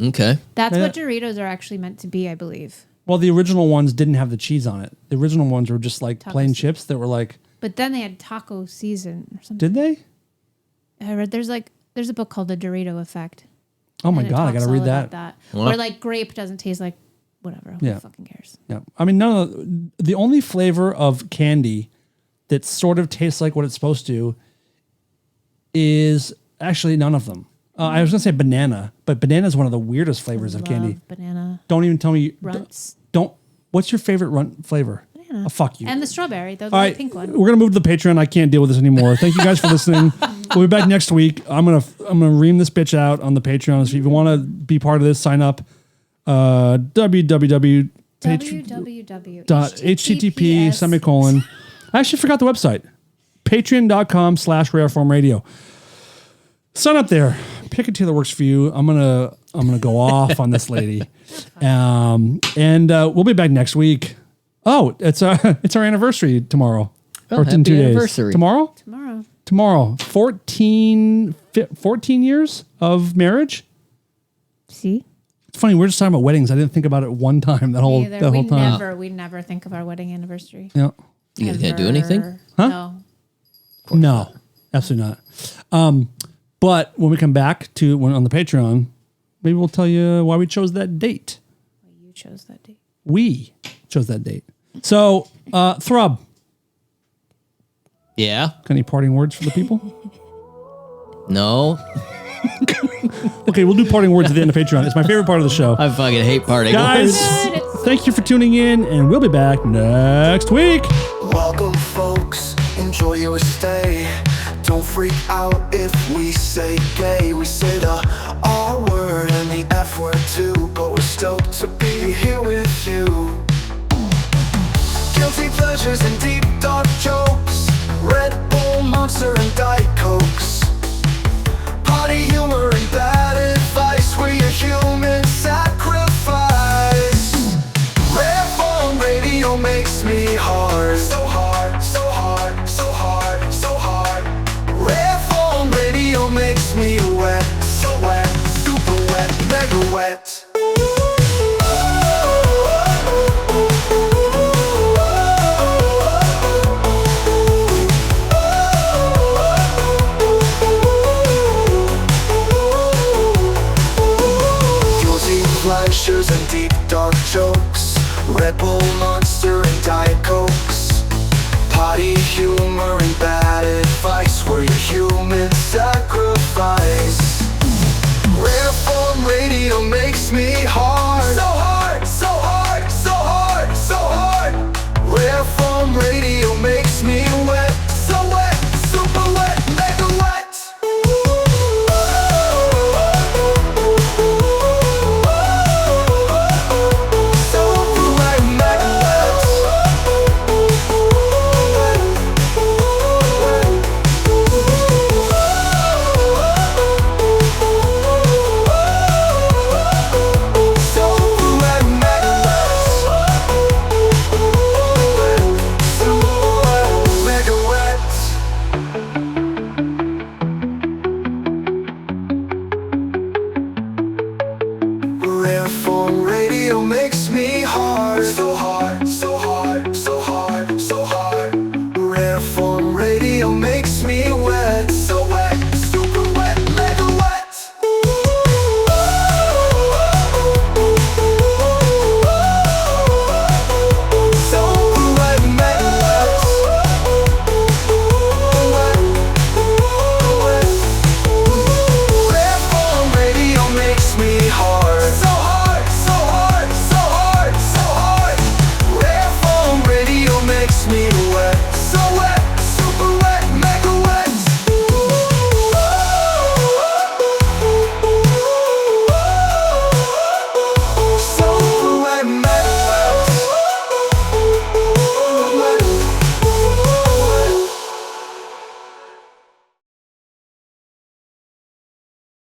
Okay. That's Yeah. what Doritos are actually meant to be, I believe. Well, the original ones didn't have the cheese on it. The original ones were just like Taco plain season. chips that were like. But then they had taco season or something. Did they? I read there's a book called The Dorito Effect. Oh my and it god, I talks gotta all read about that. Wow. Where like grape doesn't taste like whatever. Who Yeah. fucking cares? Yeah, I mean, the only flavor of candy that sort of tastes like what it's supposed to is actually none of them. I was gonna say banana, but banana is one of the weirdest flavors of candy. Love banana Don't even tell me. runts. Don't. What's your favorite runt flavor? Banana. Oh, fuck you. And the strawberry, the All little right, pink one. we're gonna move to the Patreon. I can't deal with this anymore. Thank you guys for listening. We'll be back next week. I'm gonna ream this bitch out on the Patreon. So if you want to be part of this, sign up. www.http:// I actually forgot the website. Patreon.com/rareformradio. Sign up there. Pick a tier that works for you. I'm gonna go off on this lady, and we'll be back next week. Oh, it's our anniversary tomorrow, Oh, or in happy 2 days. anniversary. Tomorrow. 14 years of marriage. See? It's funny. We're just talking about weddings. I didn't think about it one time. That whole time. We never think of our wedding anniversary. Yeah. You guys can't do anything? Huh? No. No, absolutely not. But when we come back to on the Patreon, maybe we'll tell you why we chose that date. You chose that date. We chose that date. So, Thrub, Yeah. got any parting words for the people? No. Okay, we'll do parting words at the end of Patreon. It's my favorite part of the show. I fucking hate parting Guys, words. thank you for tuning in, and we'll be back next week. Welcome, folks. Enjoy your stay. Don't freak out if we say gay. We say the R word and the F word too, but we're stoked to be here with you. Guilty pleasures and deep dark jokes, Red Bull, Monster and Diet Cokes, party humor and bad advice. We're your human sacrifice. Rare Form Radio makes me hard. So hard, so hard, so hard, so hard. Rare Form Radio makes me wet. So wet, super wet, mega wet. news and deep dark jokes, Red Bull, Monster and Diet Cokes, potty humor and bad advice where your humor